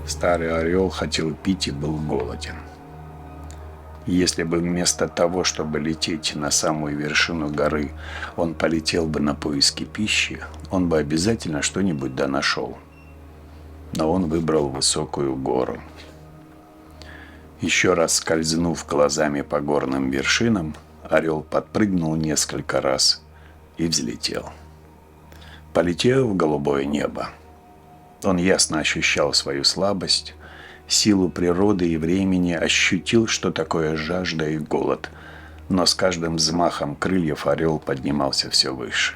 Старый орел хотел пить и был голоден. Если бы вместо того, чтобы лететь на самую вершину горы, он полетел бы на поиски пищи, он бы обязательно что-нибудь да нашел. Но он выбрал высокую гору. Еще раз скользнув глазами по горным вершинам, орел подпрыгнул несколько раз и взлетел. Полетев в голубое небо, он ясно ощущал свою слабость, силу природы и времени, ощутил, что такое жажда и голод, но с каждым взмахом крыльев орел поднимался все выше.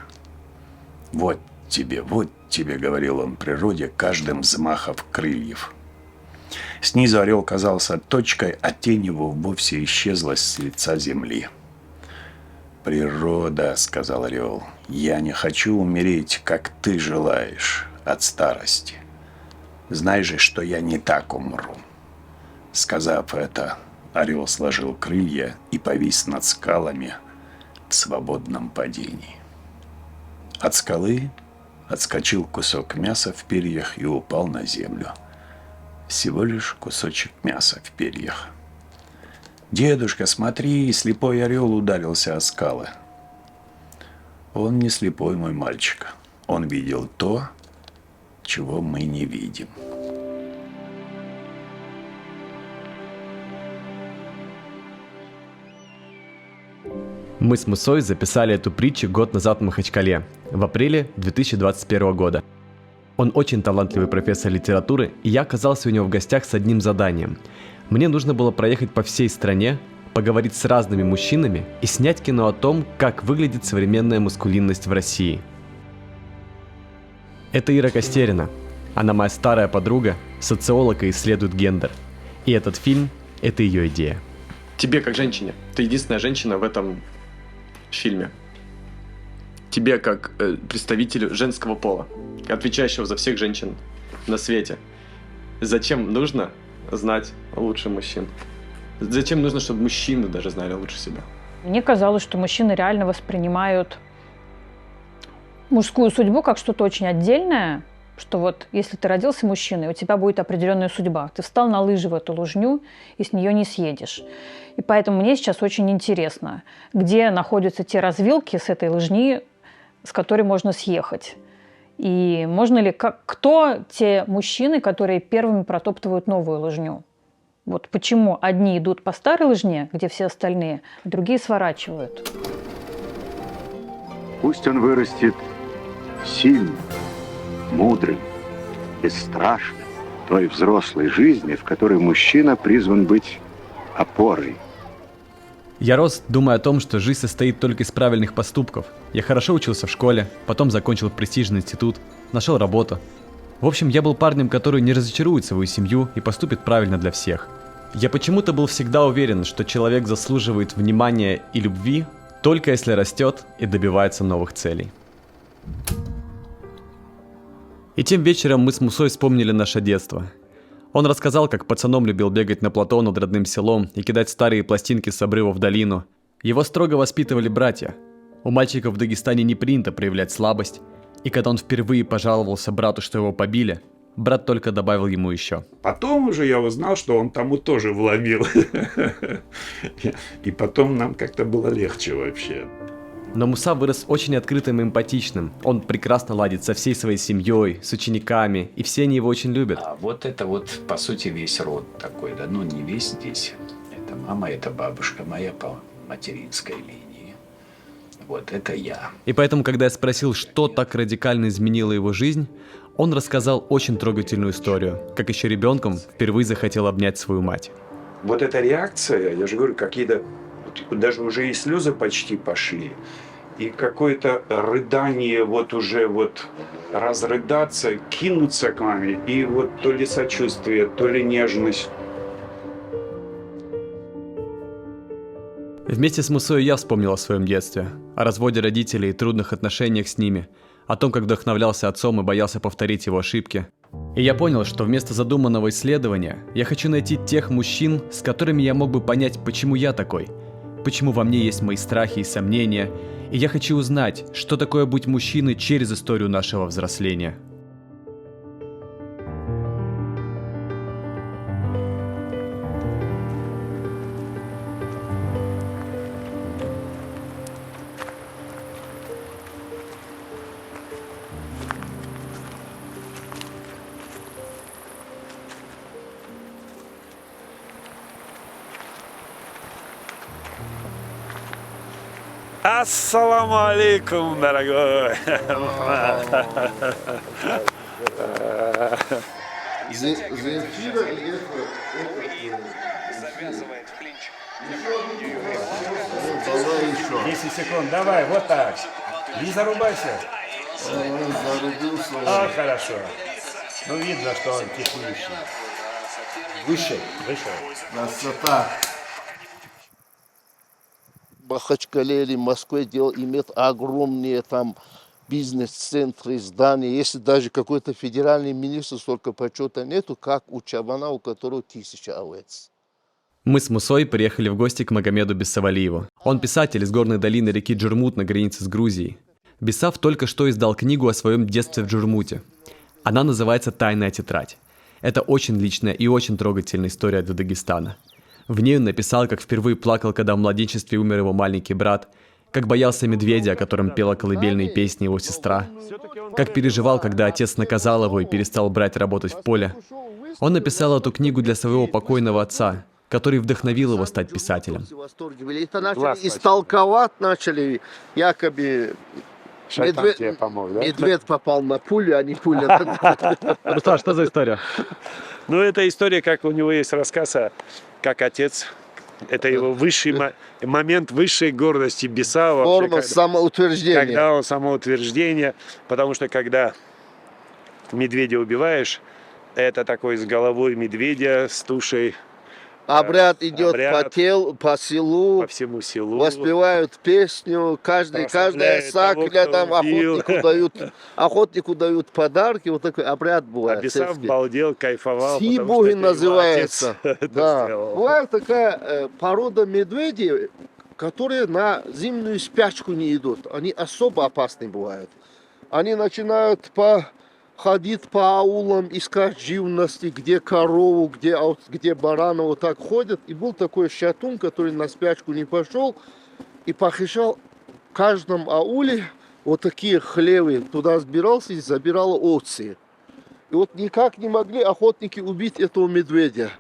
вот тебе», — говорил он природе каждым взмахом крыльев. Снизу орел казался точкой, а тень его вовсе исчезла с лица земли. «Природа», — сказал орел, — «я не хочу умереть, как ты желаешь, от старости. Знай же, что я не так умру». Сказав это, орел сложил крылья и повис над скалами в свободном падении. От скалы отскочил кусок мяса в перьях и упал на землю. Всего лишь кусочек мяса в перьях. «Дедушка, смотри!» — слепой орел ударился о скалы. Он не слепой, мой мальчик. Он видел то, чего мы не видим. Мы с Мусой записали эту притчу год назад в Махачкале, в апреле 2021 года. Он очень талантливый профессор литературы, и я оказался у него в гостях с одним заданием. Мне нужно было проехать по всей стране, поговорить с разными мужчинами и снять кино о том, как выглядит современная маскулинность в России. Это Ира Костерина. Она моя старая подруга, социолог и исследует гендер. И этот фильм – это ее идея. Тебе, как женщине, ты единственная женщина в этом фильме. Тебе, как представителю женского пола, отвечающего за всех женщин на свете, зачем нужно знать лучше мужчин? Зачем нужно, чтобы мужчины даже знали лучше себя? Мне казалось, что мужчины реально воспринимают мужскую судьбу как что-то очень отдельное, что вот если ты родился мужчиной, у тебя будет определенная судьба. Ты встал на лыжи в эту лыжню и с нее не съедешь. И поэтому мне сейчас очень интересно, где находятся те развилки с этой лыжни, с которой можно съехать. И можно ли, кто те мужчины, которые первыми протоптывают новую лыжню? Вот почему одни идут по старой лыжне, где все остальные, а другие сворачивают. Пусть он вырастет сильным, мудрым, бесстрашным, той взрослой жизни, в которой мужчина призван быть опорой. Я рос, думая о том, что жизнь состоит только из правильных поступков. Я хорошо учился в школе, потом закончил престижный институт, нашел работу. В общем, я был парнем, который не разочарует свою семью и поступит правильно для всех. Я почему-то был всегда уверен, что человек заслуживает внимания и любви, только если растет и добивается новых целей. И тем вечером мы с Мусой вспомнили наше детство. Он рассказал, как пацаном любил бегать на плато над родным селом и кидать старые пластинки с обрыва в долину. Его строго воспитывали братья. У мальчиков в Дагестане не принято проявлять слабость, и когда он впервые пожаловался брату, что его побили, брат только добавил ему еще. Потом уже я узнал, что он тому тоже вломил. И потом нам как-то было легче вообще. Но Муса вырос очень открытым и эмпатичным. Он прекрасно ладит со всей своей семьей, с учениками, и все они его очень любят. А вот это вот, по сути, весь род такой, да, ну не весь здесь. Это мама, это бабушка моя по материнской линии. Вот это я. И поэтому, когда я спросил, что так радикально изменило его жизнь, он рассказал очень трогательную историю, как еще ребенком впервые захотел обнять свою мать. Вот эта реакция, я же говорю, какие-то, даже уже и слезы почти пошли, и какое-то рыдание, вот уже вот разрыдаться, кинуться к маме, и вот то ли сочувствие, то ли нежность. Вместе с Мусой я вспомнил о своем детстве, о разводе родителей и трудных отношениях с ними, о том, как вдохновлялся отцом и боялся повторить его ошибки. И я понял, что вместо задуманного исследования я хочу найти тех мужчин, с которыми я мог бы понять, почему я такой, почему во мне есть мои страхи и сомнения, и я хочу узнать, что такое быть мужчиной через историю нашего взросления. Ассаламу алейкум, дорогой. Земфира и это... Завязывает в клинч. Давай еще. 10 секунд, давай, вот так. Не зарубайся. Зарубился. Хорошо. Ну, видно, что он техничный. Выше. Выше. Красота. Махачкале или Москве имеет огромные там бизнес-центры, здания. Если даже какой-то федеральный министр, столько почета нету, как у Чабана, у которого 1000 овец. Мы с Мусой приехали в гости к Магомеду Бессавалиеву. Он писатель из горной долины реки Джурмут на границе с Грузией. Бессав только что издал книгу о своем детстве в Джурмуте. Она называется «Тайная тетрадь». Это очень личная и очень трогательная история для Дагестана. В ней он написал, как впервые плакал, когда в младенчестве умер его маленький брат, как боялся медведя, о котором пела колыбельные песни его сестра, как переживал, когда отец наказал его и перестал брать работать в поле. Он написал эту книгу для своего покойного отца, который вдохновил его стать писателем. Это начали истолковать, якобы медведь попал на пулю, а не пуля. Руслан, что за история? Ну, это история, как у него есть рассказ, как отец. Это его высший момент высшей гордости Бесава. Форма самоутверждения. Когда он самоутверждение. Потому что когда медведя убиваешь, это такой с головой медведя, с тушей. Обряд идет по селу, по всему селу. Воспевают песню, каждая сакля, там охотнику дают подарки, вот такой обряд бывает. А Бесав балдел, кайфовал. Сибуги называется. Да. Бывает такая порода медведей, которые на зимнюю спячку не идут. Они особо опасны бывают. Они начинают ходить по аулам, искать живности, где корову, где барана, вот так ходят. И был такой шатун, который на спячку не пошел и похищал в каждом ауле вот такие хлевы. Туда сбирался и забирал овцы. И вот никак не могли охотники убить этого медведя.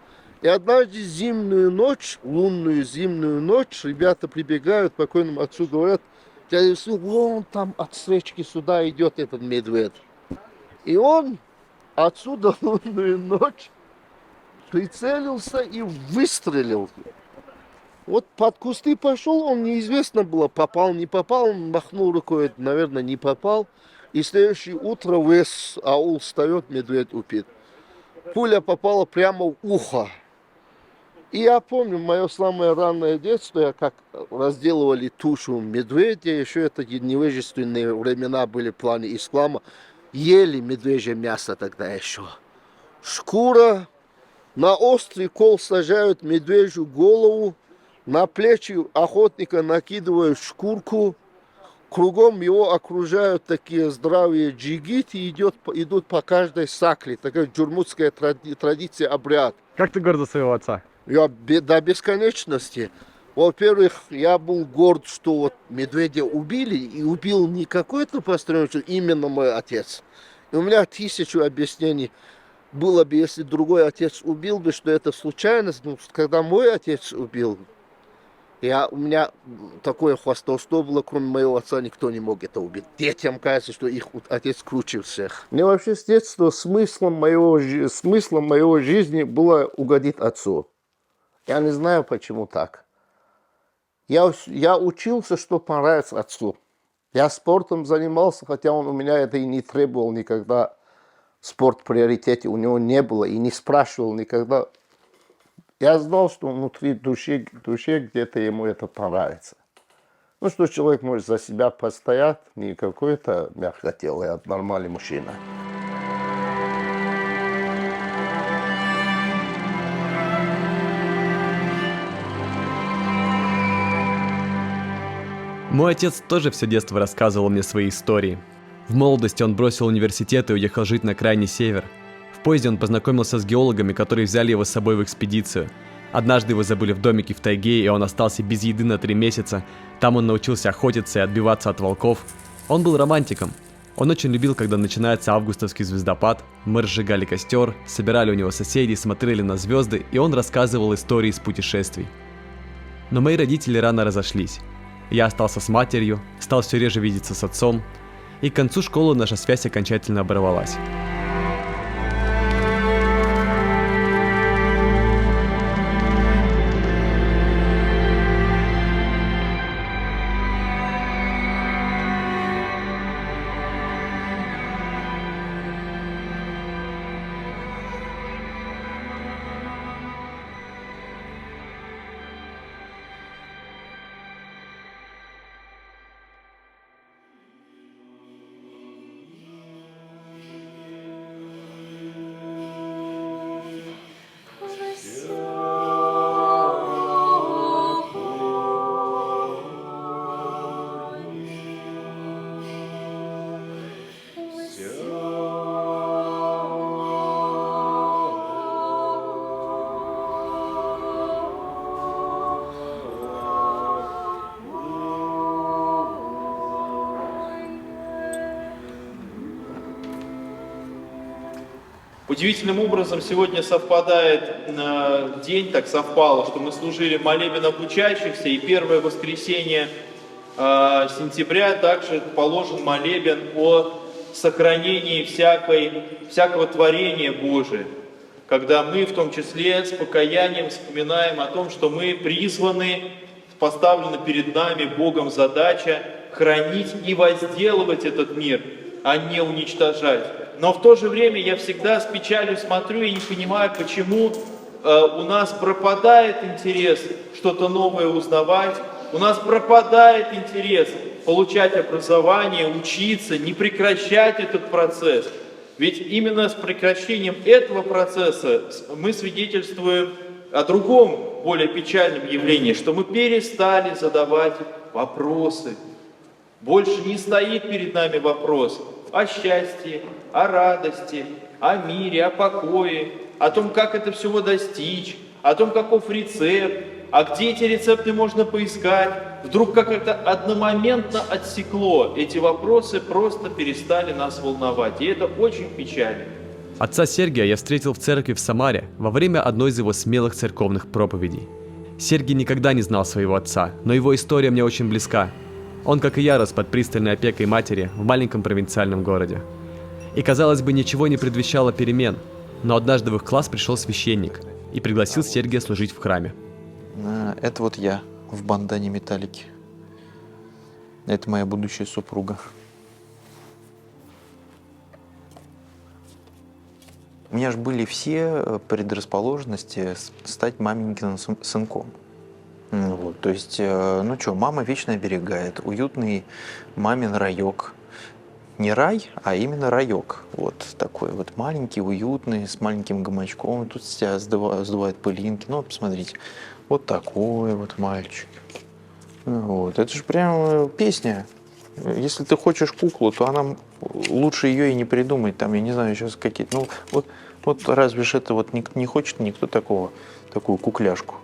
И однажды зимнюю ночь, лунную зимнюю ночь, ребята прибегают к покойному отцу, говорят, дядя Су, вон там от свечки сюда идет этот медведь. И он отсюда лунную ночь прицелился и выстрелил. Вот под кусты пошел, он неизвестно было, попал, не попал, он махнул рукой, наверное, не попал. И следующее утро весь аул встает, медведь убит. Пуля попала прямо в ухо. И я помню, мое самое раннее детство, я как разделывали тушу медведя, еще это невежественные времена были в плане ислама. Ели медвежье мясо тогда еще. Шкура, на острый кол сажают медвежью голову, на плечи охотника накидывают шкурку, кругом его окружают такие здравые джигиты и идут по каждой сакле. Такая джурмутская традиция, обряд. Как ты горд за своего отца? Я до бесконечности. Во-первых, я был горд, что вот медведя убили, и убил не какой-то посторонний, именно мой отец. И у меня 1000 объяснений было бы, если другой отец убил бы, что это случайность. Но когда мой отец убил, у меня такое хвастовство было, кроме моего отца, никто не мог это убить. Детям кажется, что их отец круче всех. Мне вообще с детства смыслом моего жизни было угодить отцу. Я не знаю, почему так. Я учился, что понравится отцу. Я спортом занимался, хотя он у меня это и не требовал никогда. Спорт в приоритете у него не было и не спрашивал никогда. Я знал, что внутри души где-то ему это понравится. Ну, что человек может за себя постоять, не какой-то мягкотелый, а нормальный мужчина. Мой отец тоже все детство рассказывал мне свои истории. В молодости он бросил университет и уехал жить на крайний север. В поезде он познакомился с геологами, которые взяли его с собой в экспедицию. Однажды его забыли в домике в тайге, и он остался без еды на 3 месяца. Там он научился охотиться и отбиваться от волков. Он был романтиком. Он очень любил, когда начинается августовский звездопад. Мы разжигали костер, собирали у него соседей, смотрели на звезды, и он рассказывал истории с путешествий. Но мои родители рано разошлись. Я остался с матерью, стал все реже видеться с отцом, и к концу школы наша связь окончательно оборвалась. Удивительным образом сегодня совпадает день, так совпало, что мы служили молебен обучающихся, и первое воскресенье сентября также положен молебен о сохранении всякого творения Божия, когда мы в том числе с покаянием вспоминаем о том, что мы призваны, поставлена перед нами Богом задача хранить и возделывать этот мир, а не уничтожать. Но в то же время я всегда с печалью смотрю и не понимаю, почему у нас пропадает интерес что-то новое узнавать, у нас пропадает интерес получать образование, учиться, не прекращать этот процесс. Ведь именно с прекращением этого процесса мы свидетельствуем о другом, более печальном явлении, что мы перестали задавать вопросы. Больше не стоит перед нами вопрос о счастье, о радости, о мире, о покое, о том, как это всего достичь, о том, каков рецепт, а где эти рецепты можно поискать. Вдруг как это одномоментно отсекло, эти вопросы просто перестали нас волновать, и это очень печально. Отца Сергия я встретил в церкви в Самаре во время одной из его смелых церковных проповедей. Сергий никогда не знал своего отца, но его история мне очень близка. Он, как и я, рос под пристальной опекой матери в маленьком провинциальном городе. И, казалось бы, ничего не предвещало перемен, но однажды в их класс пришел священник и пригласил Сергия служить в храме. Это вот я в бандане металлики. Это моя будущая супруга. У меня же были все предрасположенности стать маменькиным сынком. Вот, то есть, ну что, мама вечно оберегает. Уютный мамин райок. Не рай, а именно райок. Вот такой вот маленький, уютный, с маленьким гамачком. Тут себя сдувает пылинки. Ну, посмотрите, вот такой вот мальчик. Вот, это же прям песня. Если ты хочешь куклу, то она лучше ее и не придумать. Там, я не знаю, сейчас какие-то... Ну, вот разве же это вот не хочет никто такую кукляшку.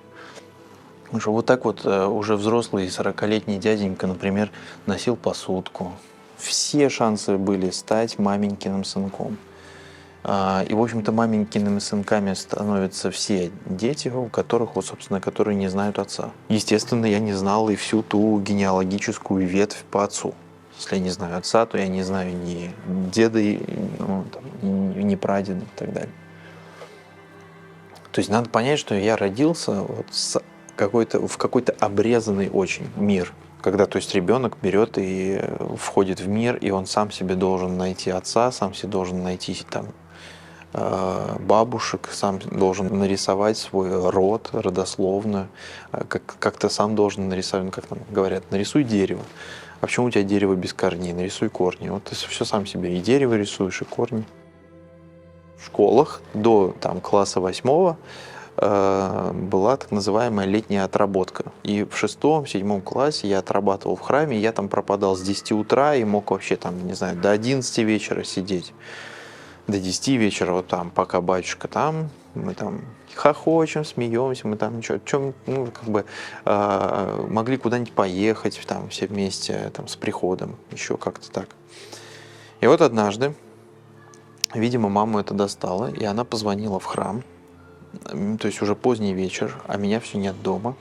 Потому что вот так вот уже взрослый 40-летний дяденька, например, носил посудку. Все шансы были стать маменькиным сынком. И, в общем-то, маменькиными сынками становятся все дети, у которых, вот, собственно, которые не знают отца. Естественно, я не знал и всю ту генеалогическую ветвь по отцу. Если я не знаю отца, то я не знаю ни деда, ни прадеда и так далее. То есть надо понять, что я родился вот в какой-то обрезанный очень мир. Когда, то есть, ребенок берет и входит в мир, и он сам себе должен найти отца, сам себе должен найти там бабушек, сам должен нарисовать свой род, родословную, как-то сам должен нарисовать, как там говорят, нарисуй дерево. А почему у тебя дерево без корней? Нарисуй корни. Вот ты все сам себе и дерево рисуешь, и корни. В школах до класса 8 была так называемая летняя отработка. И в 6-7 классе я отрабатывал в храме, я там пропадал с 10 утра и мог вообще до 11 вечера сидеть. До 10 вечера, вот там, пока батюшка там, мы там хохочем, смеемся, мы там могли куда-нибудь поехать, там все вместе с приходом, еще как-то так. И вот однажды, видимо, маму это достало, и она позвонила в храм. То есть уже поздний вечер, а меня все нет дома.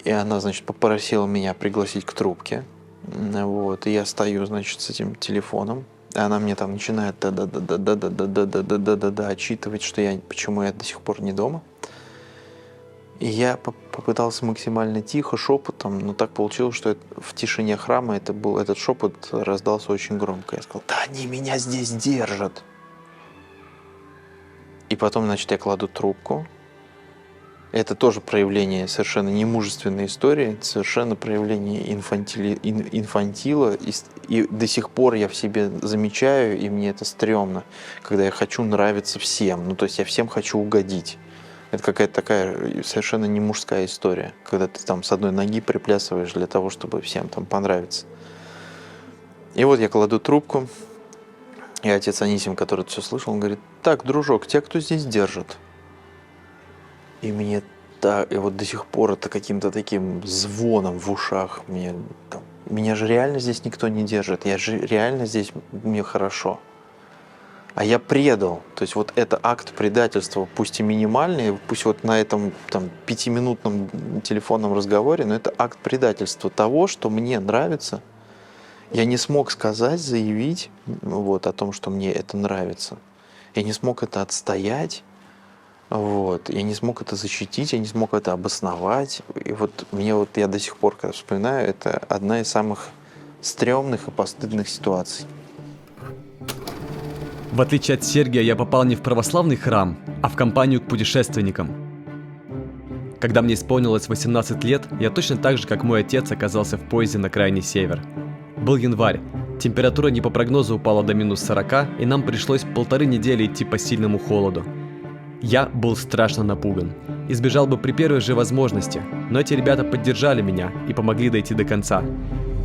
И она, значит, попросила меня пригласить к трубке. Вот. И я стою, значит, с этим телефоном. И она мне там начинает да-да-да-да-да-да-да-да-да-да отчитывать, что почему я до сих пор не дома. И я попытался максимально тихо, шепотом, но так получилось, что в тишине храма этот шепот раздался очень громко. Я сказал: да они меня здесь держат. И потом, значит, я кладу трубку. Это тоже проявление совершенно немужественной истории, совершенно проявление инфантила. И до сих пор я в себе замечаю, и мне это стрёмно, когда я хочу нравиться всем. Ну, то есть я всем хочу угодить. Это какая-то такая совершенно не мужская история, когда ты там с одной ноги приплясываешь для того, чтобы всем там понравиться. И вот я кладу трубку, и отец Анисим, который все слышал, он говорит: так, дружок, тебя кто здесь держит? И мне так, и вот до сих пор это каким-то таким звоном в ушах. Меня же реально здесь никто не держит, я же реально здесь, мне хорошо. А я предал. То есть вот это акт предательства, пусть и минимальный, пусть вот на этом там 5-минутном телефонном разговоре, но это акт предательства того, что мне нравится. Я не смог сказать, заявить вот, о том, что мне это нравится. Я не смог это отстоять. Вот. Я не смог это защитить, я не смог это обосновать. И вот я до сих пор, когда вспоминаю, это одна из самых стрёмных и постыдных ситуаций. В отличие от Сергия, я попал не в православный храм, а в компанию к путешественникам. Когда мне исполнилось 18 лет, я точно так же, как мой отец, оказался в поезде на крайний север. Был январь, температура не по прогнозу упала до минус 40, и нам пришлось 1,5 недели идти по сильному холоду. Я был страшно напуган и сбежал бы при первой же возможности, но эти ребята поддержали меня и помогли дойти до конца.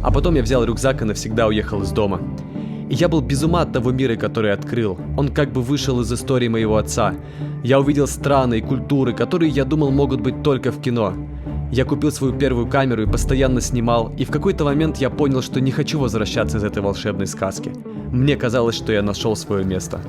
А потом я взял рюкзак и навсегда уехал из дома. И я был без ума от того мира, который открыл. Он как бы вышел из истории моего отца. Я увидел страны и культуры, которые, я думал, могут быть только в кино. Я купил свою первую камеру и постоянно снимал, и в какой-то момент я понял, что не хочу возвращаться из этой волшебной сказки. Мне казалось, что я нашел свое место.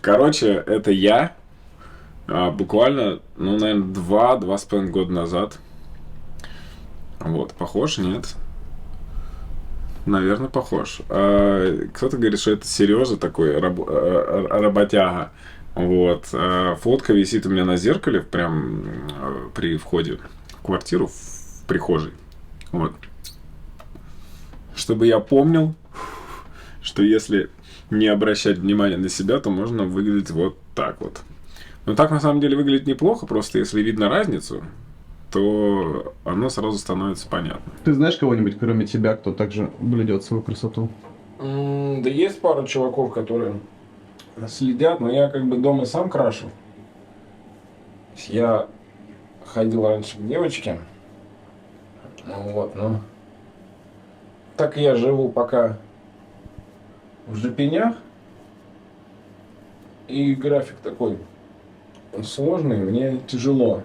Короче, это я. Буквально, наверное, 2-2,5 года назад. Вот, похож, нет? Наверное, похож. Кто-то говорит, что это Сережа такой, работяга. Вот. Фотка висит у меня на зеркале, прям при входе в квартиру, в прихожей. Вот. Чтобы я помнил, что если не обращать внимания на себя, то можно выглядеть вот так вот. Но так на самом деле выглядит неплохо, просто если видно разницу, то оно сразу становится понятно. Ты знаешь кого-нибудь, кроме тебя, кто также блюдет свою красоту? Да есть пару чуваков, которые следят, но я как бы дома сам крашу. Я ходил раньше к девочке. Вот, ну. Так я живу пока в Жопенях. И график такой сложный, мне тяжело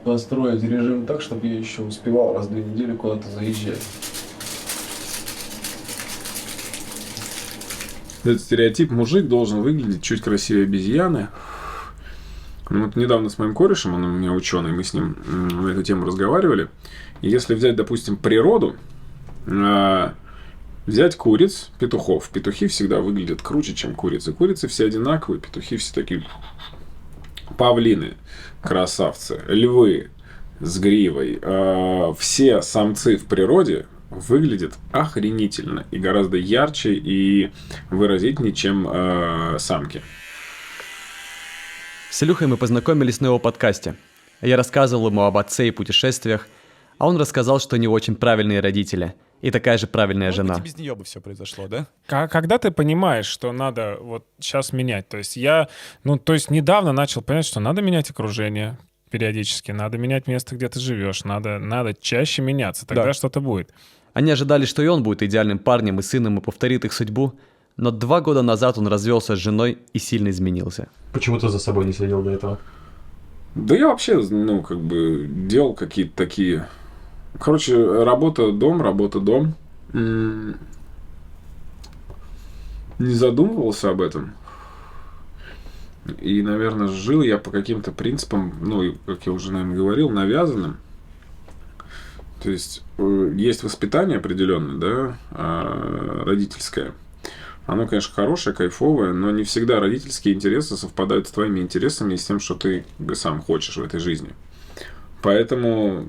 построить режим так, чтобы я еще успевал раз в 2 недели куда-то заезжать. Этот стереотип: мужик должен выглядеть чуть красивее обезьяны. Ну, вот недавно с моим корешем, он у меня ученый, мы с ним на эту тему разговаривали. И если взять, допустим, природу, взять куриц, петухов. Петухи всегда выглядят круче, чем курицы. Курицы все одинаковые, петухи все такие. Павлины, красавцы, львы с гривой. Все самцы в природе выглядят охренительно. И гораздо ярче и выразительнее, чем самки. С Илюхой мы познакомились на его подкасте. Я рассказывал ему об отце и путешествиях, а он рассказал, что они очень правильные родители и такая же правильная жена. Без нее бы все произошло, да? Когда ты понимаешь, что надо вот сейчас менять, то есть недавно начал понять, что надо менять окружение периодически, надо менять место, где ты живешь, надо чаще меняться, тогда что-то будет. Они ожидали, что и он будет идеальным парнем и сыном и повторит их судьбу, но 2 года назад он развелся с женой и сильно изменился. Почему ты за собой не следил до этого? Да я вообще, делал какие-то такие... Короче, работа-дом. Не задумывался об этом. И, наверное, жил я по каким-то принципам, как я уже, наверное, говорил, навязанным. То есть, есть воспитание определенное, да, родительское. Оно, конечно, хорошее, кайфовое, но не всегда родительские интересы совпадают с твоими интересами и с тем, что ты сам хочешь в этой жизни. Поэтому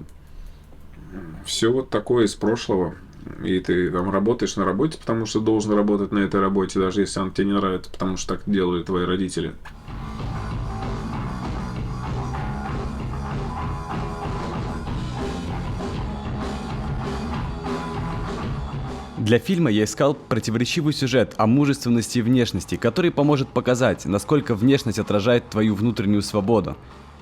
все вот такое из прошлого. И ты там работаешь на работе, потому что должен работать на этой работе, даже если она тебе не нравится, потому что так делали твои родители. Для фильма я искал противоречивый сюжет о мужественности и внешности, который поможет показать, насколько внешность отражает твою внутреннюю свободу.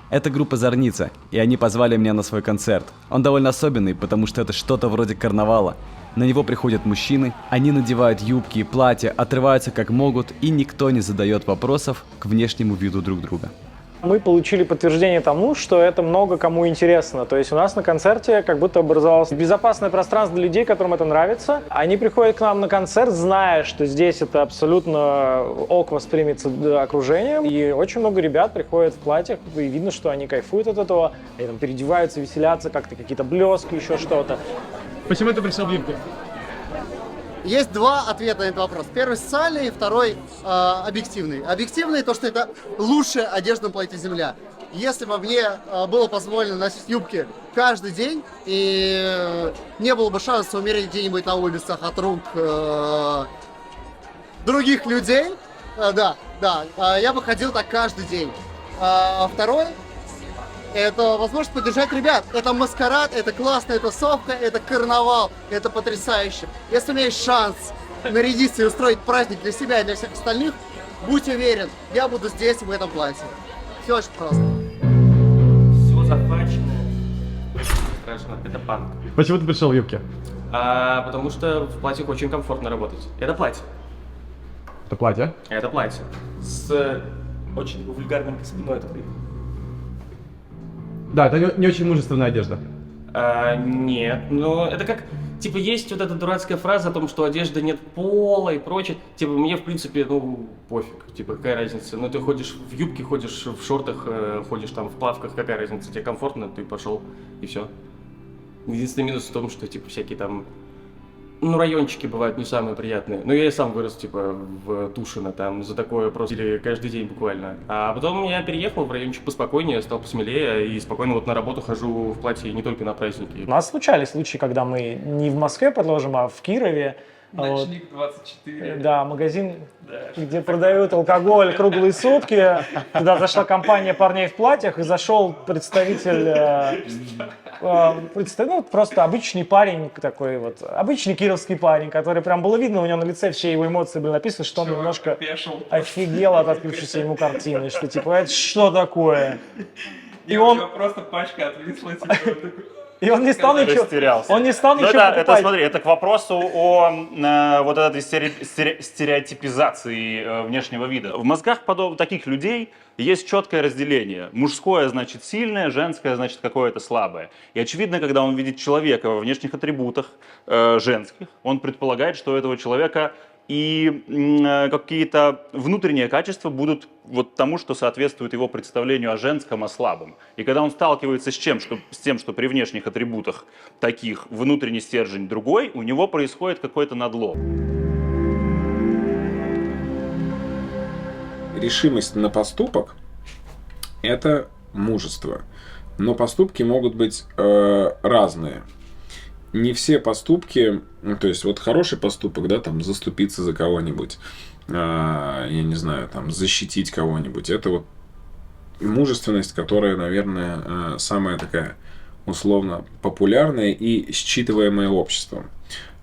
Это группа «Зорница», и они позвали меня на свой концерт. Он довольно особенный, потому что это что-то вроде карнавала. На него приходят мужчины, они надевают юбки и платья, отрываются как могут, и никто не задает вопросов к внешнему виду друг друга. Мы получили подтверждение тому, что это много кому интересно. То есть у нас на концерте как будто образовалось безопасное пространство для людей, которым это нравится. Они приходят к нам на концерт, зная, что здесь это абсолютно ок воспримется окружением. И очень много ребят приходят в платьях, и видно, что они кайфуют от этого. Они там переодеваются, веселятся, как-то какие-то блески, еще что-то. Почему ты пришел в юбке? Есть 2 ответа на этот вопрос. Первый социальный, второй объективный. Объективный то, что это лучшая одежда на планете Земля. Если бы мне было позволено носить юбки каждый день, и не было бы шанса умереть где-нибудь на улицах от рук других людей, я бы ходил так каждый день. Второй — это возможность поддержать ребят. Это маскарад, это классная тусовка, это карнавал, это потрясающе. Если у меня есть шанс нарядиться и устроить праздник для себя и для всех остальных, будь уверен, я буду здесь, в этом платье. Все очень просто. Все захвачено. Страшно, это панк. Почему ты пришел в юбке? Потому что в платьях очень комфортно работать. Это платье. Это платье? Это платье. С очень вульгарным спиной. Да, это не очень мужественная одежда. Нет, но это как... Типа, есть вот эта дурацкая фраза о том, что одежда нет пола и прочее. Типа, мне, в принципе, пофиг. Типа, какая разница? Ты ходишь в юбке, ходишь в шортах, ходишь там в плавках, какая разница? Тебе комфортно, ты пошел, и все. Единственный минус в том, что, типа, всякие там... райончики бывают не самые приятные. Я и сам вырос, типа, в Тушино, там, за такое просто или каждый день буквально. А потом я переехал в райончик поспокойнее, стал посмелее, и спокойно на работу хожу в платье не только на праздники. У нас случались случаи, когда мы не в Москве предложим, а в Кирове. Ночник 24. Да, магазин, где продают алкоголь круглые сутки. Туда зашла компания парней в платьях, и зашел представитель, просто обычный парень такой вот, обычный кировский парень, который прям было видно, у него на лице все его эмоции были написаны, что он немножко офигел от открывшейся ему картины, что типа, это что такое? И он просто пачка отвисла, типа, и он не стал ничего, он не стал ничего покупать. Это, смотри, это к вопросу о вот этой стереотипизации внешнего вида. В мозгах таких людей есть четкое разделение. Мужское значит сильное, женское значит какое-то слабое. И очевидно, когда он видит человека во внешних атрибутах женских, он предполагает, что у этого человека и какие-то внутренние качества будут вот тому, что соответствует его представлению о женском, о слабом. И когда он сталкивается с тем, что при внешних атрибутах таких внутренний стержень другой, у него происходит какой-то надлом. Решимость на поступок – это мужество. Но поступки могут быть разные. Не все поступки, то есть вот хороший поступок, да, там заступиться за кого-нибудь, я не знаю, там защитить кого-нибудь, это вот мужественность, которая, наверное, самая такая условно популярная и считываемая обществом.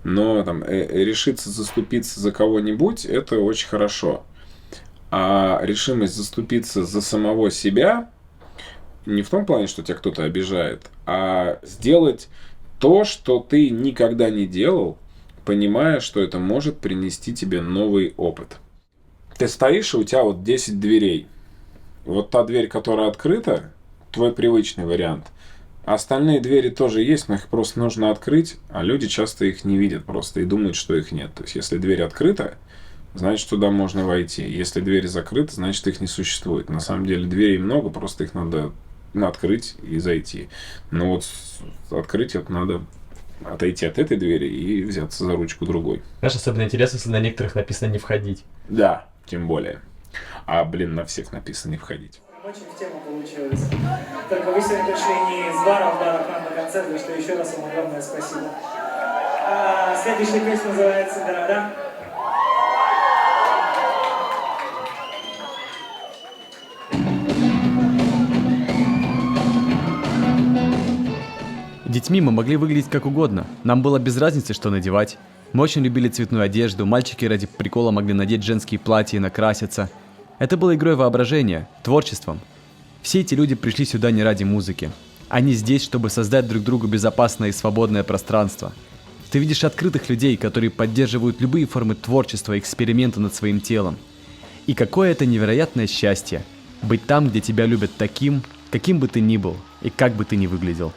Но там, решиться заступиться за кого-нибудь – это очень хорошо. А решимость заступиться за самого себя не в том плане, что тебя кто-то обижает, а сделать то, что ты никогда не делал, понимая, что это может принести тебе новый опыт. Ты стоишь, и у тебя вот 10 дверей. Вот та дверь, которая открыта, твой привычный вариант. А остальные двери тоже есть, но их просто нужно открыть, а люди часто их не видят просто и думают, что их нет. То есть, если дверь открыта, значит, туда можно войти. Если дверь закрыта, значит, их не существует. На самом деле, дверей много, просто их надо открыть и зайти. Но вот открыть это надо отойти от этой двери и взяться за ручку другой. Знаешь, особенно интересно, если на некоторых написано «не входить». Да, тем более. А, на всех написано «не входить». Очень в тему получилось. Только вы сегодня пришли не из бара в бар, к нам на концерт, за что еще раз вам огромное спасибо. Следующая песня называется «Города». Детьми мы могли выглядеть как угодно. Нам было без разницы, что надевать. Мы очень любили цветную одежду, мальчики ради прикола могли надеть женские платья и накраситься. Это было игрой воображения, творчеством. Все эти люди пришли сюда не ради музыки. Они здесь, чтобы создать друг другу безопасное и свободное пространство. Ты видишь открытых людей, которые поддерживают любые формы творчества и эксперимента над своим телом. И какое это невероятное счастье – быть там, где тебя любят таким, каким бы ты ни был и как бы ты ни выглядел.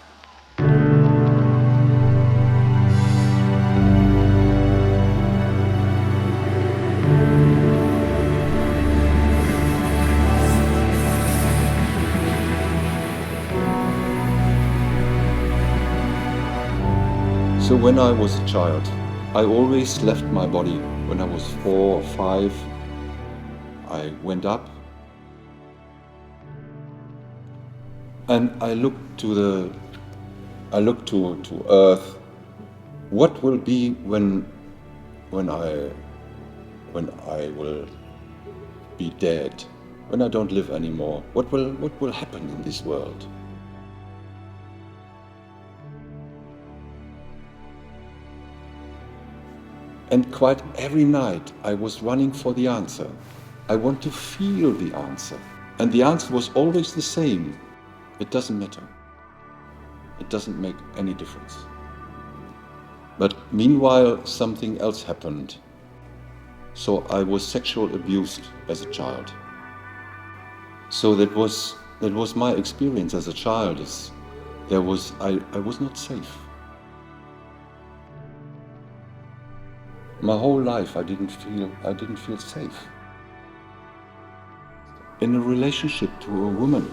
So when I was a child, I always left my body. When I was 4 or 5, I went up and I looked to earth. What will be when I will be dead? When I don't live anymore? What will happen in this world? And quite every night I was running for the answer. I want to feel the answer. And the answer was always the same. It doesn't matter. It doesn't make any difference. But meanwhile, something else happened. So I was sexually abused as a child. So that was my experience as a child. I was not safe. My whole life I didn't feel safe. In a relationship to a woman,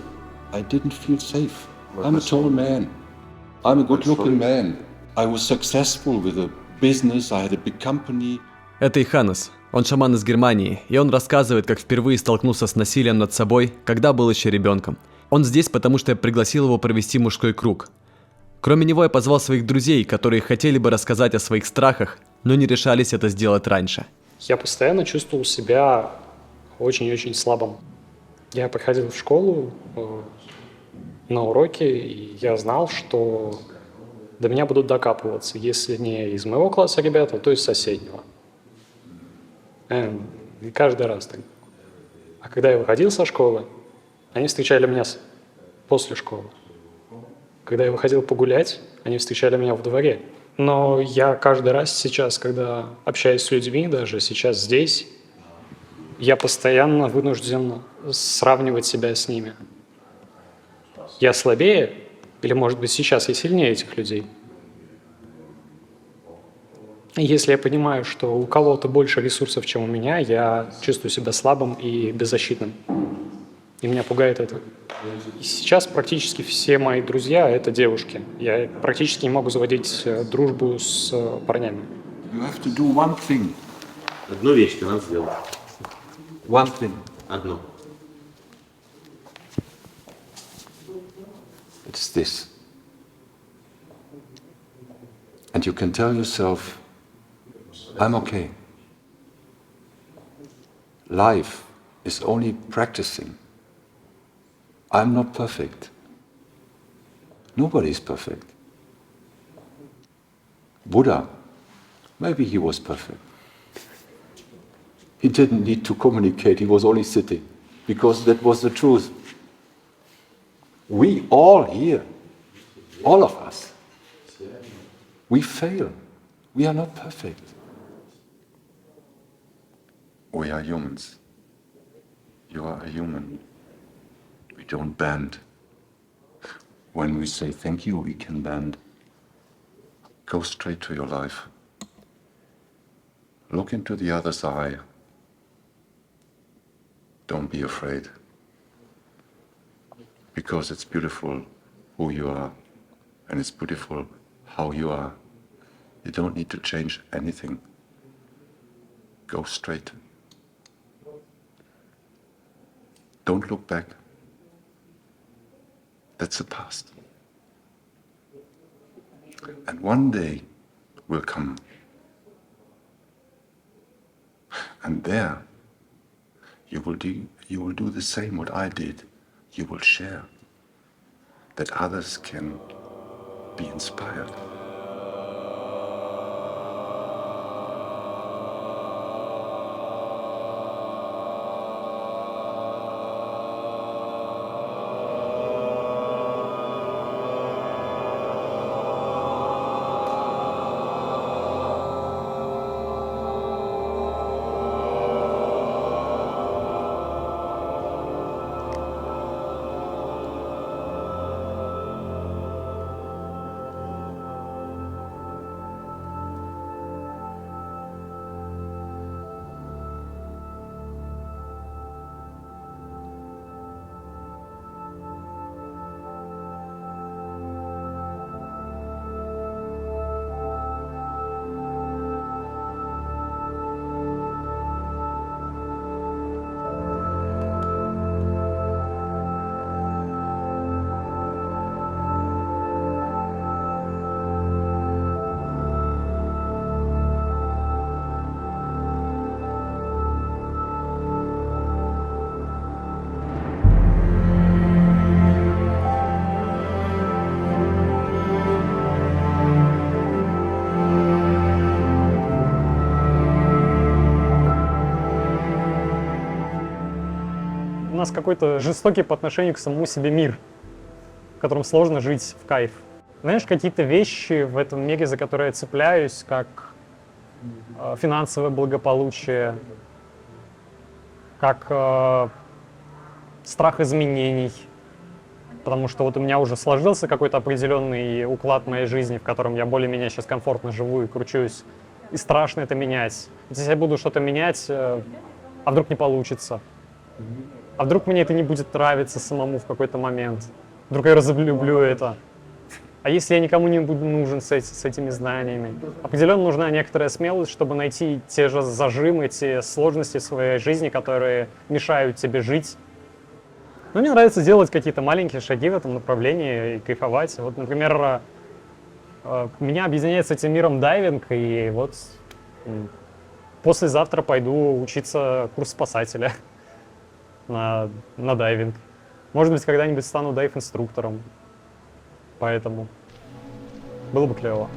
I didn't feel safe. I'm a tall man. I'm a good-looking man. I was successful with a business, I had a big company. Это Иханес. Он шаман из Германии, и он рассказывает, как впервые столкнулся с насилием над собой, когда был еще ребенком. Он здесь, потому что я пригласил его провести мужской круг. Кроме него я позвал своих друзей, которые хотели бы рассказать о своих страхах, но не решались это сделать раньше. Я постоянно чувствовал себя очень-очень слабым. Я приходил в школу на уроки, и я знал, что до меня будут докапываться, если не из моего класса ребята, то из соседнего. И каждый раз так. А когда я выходил со школы, они встречали меня после школы. Когда я выходил погулять, они встречали меня в дворе. Но я каждый раз сейчас, когда общаюсь с людьми, даже сейчас здесь, я постоянно вынужден сравнивать себя с ними. Я слабее, или, может быть, сейчас я сильнее этих людей. И если я понимаю, что у кого-то больше ресурсов, чем у меня, я чувствую себя слабым и беззащитным. И меня пугает это. И сейчас практически все мои друзья — это девушки. Я практически не могу заводить дружбу с парнями. You have to do one thing. Одну вещь ты надо сделать. One thing. Одну. It's this. And you can tell yourself, I'm okay. Life is only practicing. I'm not perfect. Nobody is perfect. Buddha, maybe he was perfect. He didn't need to communicate, he was only sitting, because that was the truth. We all here, all of us, we fail. We are not perfect. We are humans. You are a human. We don't bend. When we say thank you, we can bend. Go straight to your life. Look into the other's eye. Don't be afraid. Because it's beautiful who you are, and it's beautiful how you are. You don't need to change anything. Go straight. Don't look back. That's the past. And one day will come. And there you will do the same what I did. You will share, that others can be inspired. У нас какой-то жестокий по отношению к самому себе мир, в котором сложно жить в кайф. Знаешь, какие-то вещи в этом мире, за которые я цепляюсь, как финансовое благополучие, как страх изменений, потому что вот у меня уже сложился какой-то определенный уклад моей жизни, в котором я более-менее сейчас комфортно живу и кручусь, и страшно это менять. Если я буду что-то менять, а вдруг не получится? А вдруг мне это не будет нравиться самому в какой-то момент? Вдруг я разлюблю это? А если я никому не буду нужен с этими знаниями? Определенно нужна некоторая смелость, чтобы найти те же зажимы, те сложности в своей жизни, которые мешают тебе жить. Но мне нравится делать какие-то маленькие шаги в этом направлении и кайфовать. Вот, например, меня объединяет с этим миром дайвинг, и вот послезавтра пойду учиться курс спасателя на дайвинг. Может быть, когда-нибудь стану дайв-инструктором. Поэтому было бы клево.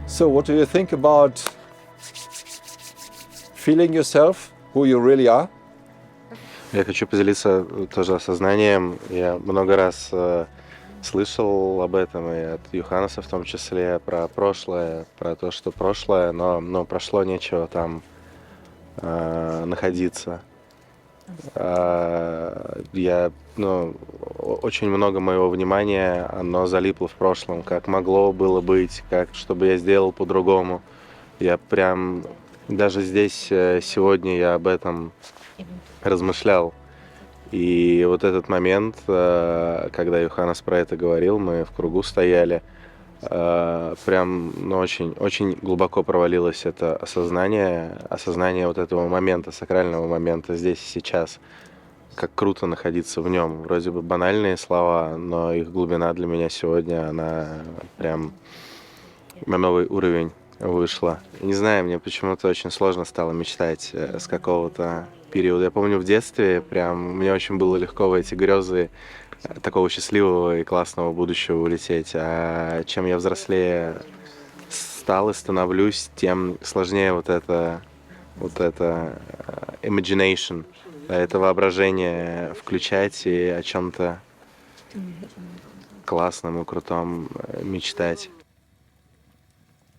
So what do you think about feeling yourself, who you really are? Я хочу поделиться тоже осознанием. Я много раз слышал об этом и от Юханеса в том числе, про прошлое, про то, что прошлое, но прошло, нечего там находиться. Очень много моего внимания, оно залипло в прошлом, как могло было быть, как, чтобы я сделал по-другому. Я прям, даже здесь сегодня я об этом размышлял. И вот этот момент, когда Юханес про это говорил, мы в кругу стояли, прям, очень, очень глубоко провалилось это осознание вот этого момента, сакрального момента здесь и сейчас. Как круто находиться в нем. Вроде бы банальные слова, но их глубина для меня сегодня, она прям на новый уровень вышла. Не знаю, мне почему-то очень сложно стало мечтать с какого-то периода. Я помню в детстве, прям мне очень было легко в эти грезы такого счастливого и классного будущего улететь. А чем я взрослее стал и становлюсь, тем сложнее вот это imagination, это воображение включать и о чем-то классном и крутом мечтать.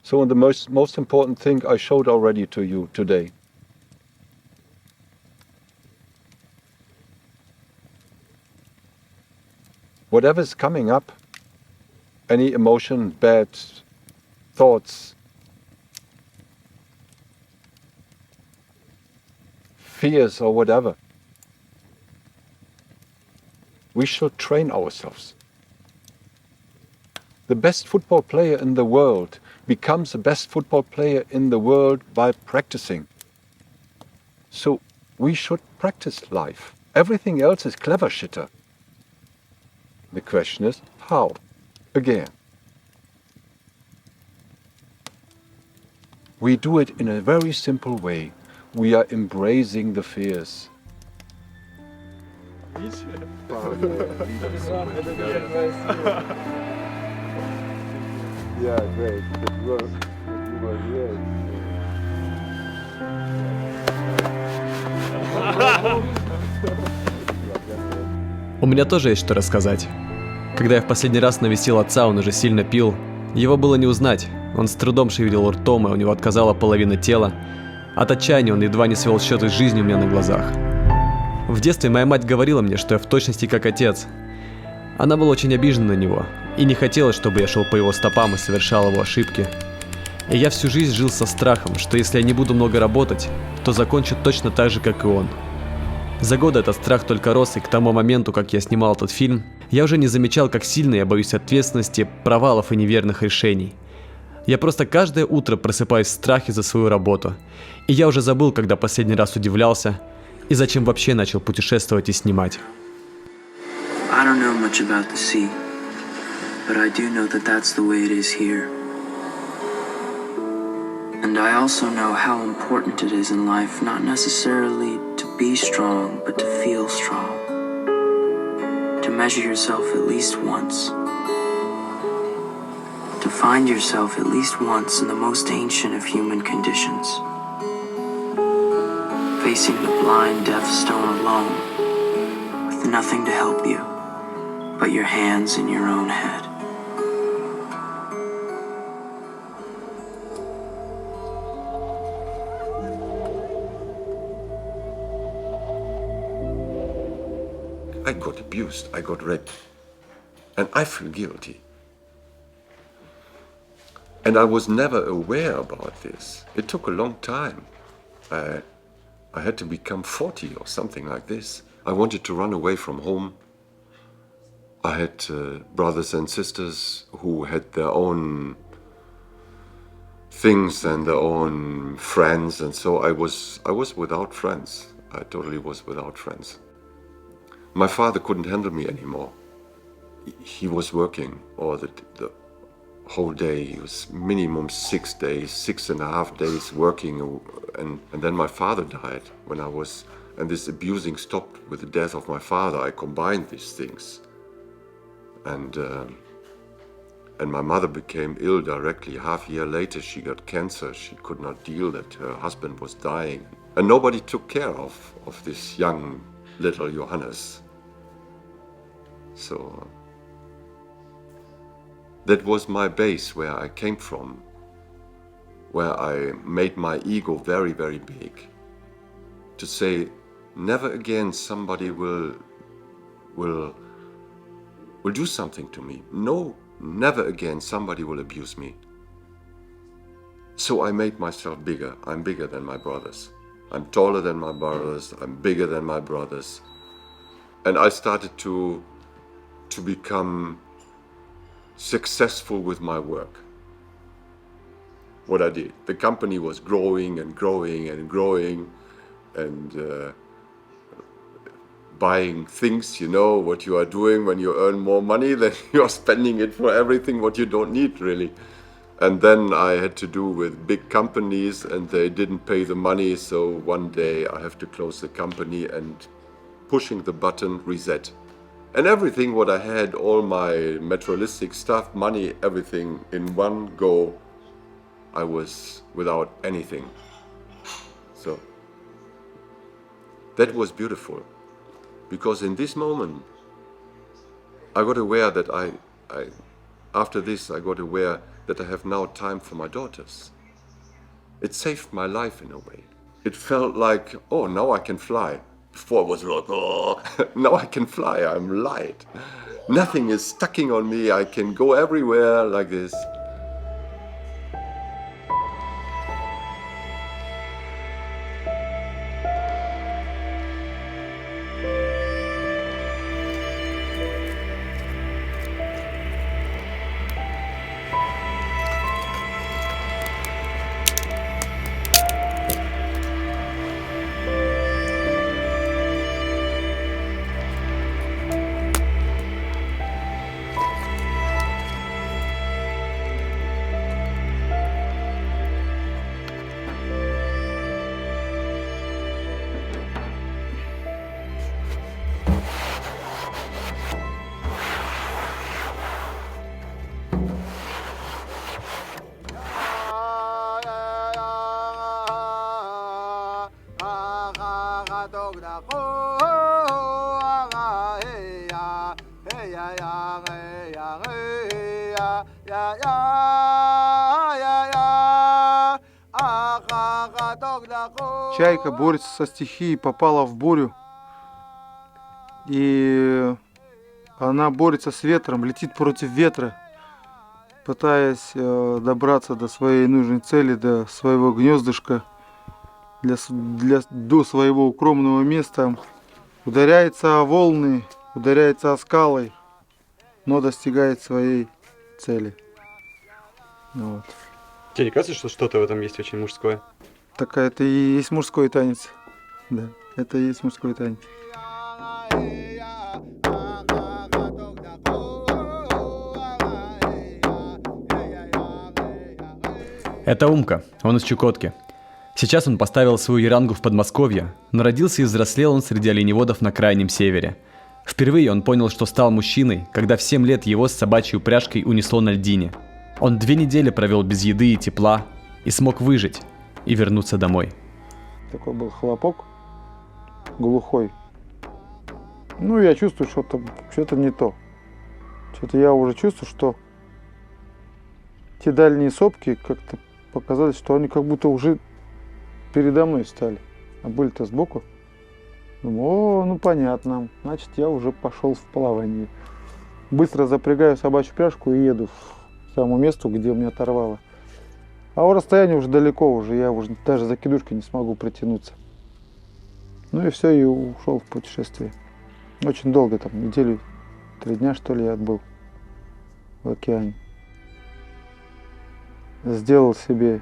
So the most important thing I showed already to you today. Whatever is coming up, any emotion, bad thoughts, fears or whatever, we should train ourselves. The best football player in the world becomes the best football player in the world by practicing. So we should practice life. Everything else is clever shitter. The question is, how? Again. We do it in a very simple way. We are embracing the fears. Yeah, great. It worked. It was great. У меня тоже есть что рассказать. Когда я в последний раз навестил отца, он уже сильно пил. Его было не узнать. Он с трудом шевелил ртом, и у него отказала половина тела. От отчаяния он едва не свел счеты с жизнью у меня на глазах. В детстве моя мать говорила мне, что я в точности как отец. Она была очень обижена на него и не хотела, чтобы я шел по его стопам и совершал его ошибки. И я всю жизнь жил со страхом, что если я не буду много работать, то закончу точно так же, как и он. За годы этот страх только рос, и к тому моменту, как я снимал этот фильм, я уже не замечал, как сильно я боюсь ответственности, провалов и неверных решений. Я просто каждое утро просыпаюсь в страхе за свою работу. И я уже забыл, когда последний раз удивлялся, и зачем вообще начал путешествовать и снимать. I don't know much about the sea, but I do know that that's the way it is here. And I also know how important it is in life not necessarily to be strong, but to feel strong. To measure yourself at least once. To find yourself at least once in the most ancient of human conditions. Facing the blind, deaf stone alone, with nothing to help you but your hands in your own head. I got abused, I got raped, and I feel guilty. And I was never aware about this. It took a long time. I had to become 40 or something like this. I wanted to run away from home. I had brothers and sisters who had their own things and their own friends, and so I was without friends. I totally was without friends. My father couldn't handle me anymore. He was working all the whole day. He was minimum 6 days, 6.5 days working, and then my father died when I was, and this abusing stopped with the death of my father. I combined these things, and my mother became ill directly. Half a year later, she got cancer. She could not deal that her husband was dying, and nobody took care of this young little Johannes. So That was my base where I came from, where I made my ego very, very big. To say, never again somebody will do something to me. No, never again somebody will abuse me. So I made myself bigger. I'm bigger than my brothers. I'm taller than my brothers. I'm bigger than my brothers. And I started to become successful with my work. What I did. The company was growing and growing and growing, and buying things, you know, what you are doing when you earn more money, then you're spending it for everything what you don't need, really. And then I had to do with big companies, and they didn't pay the money, so one day I have to close the company and pushing the button, reset. And everything what I had, all my materialistic stuff, money, everything in one go, I was without anything. So that was beautiful, because in this moment I got aware that after this I got aware that I have now time for my daughters. It saved my life in a way. It felt like, oh, now I can fly. Before it was like, oh, now I can fly, I'm light. Nothing is stucking on me, I can go everywhere like this. Чайка борется со стихией, попала в бурю. И она борется с ветром, летит против ветра, пытаясь добраться до своей нужной цели, до своего гнездышка, до своего укромного места. Ударяется о волны, ударяется о скалы, но достигает своей цели. Вот. Тебе не кажется, что что-то в этом есть очень мужское? Так это и есть мужской танец. Да, это и есть мужской танец. Это Умка, он из Чукотки. Сейчас он поставил свою ярангу в Подмосковье, но родился и взрослел он среди оленеводов на Крайнем Севере. Впервые он понял, что стал мужчиной, когда в 7 лет его с собачьей упряжкой унесло на льдине. Он 2 недели провел без еды и тепла и смог выжить и вернуться домой. Такой был хлопок глухой. Ну, я чувствую, что-то не то. Что-то я уже чувствую, что те дальние сопки как-то показались, что они как будто уже передо мной стали. А были-то сбоку. Думаю, о, ну понятно, значит, я уже пошел в плавание. Быстро запрягаю собачью пряжку и еду к тому месту, где меня оторвало. А у расстояния уже далеко, уже я уже даже за кидушкой не смогу притянуться. Ну и все, и ушел в путешествие. Очень долго, там, неделю, 3 дня, что ли, я отбыл в океане. Сделал себе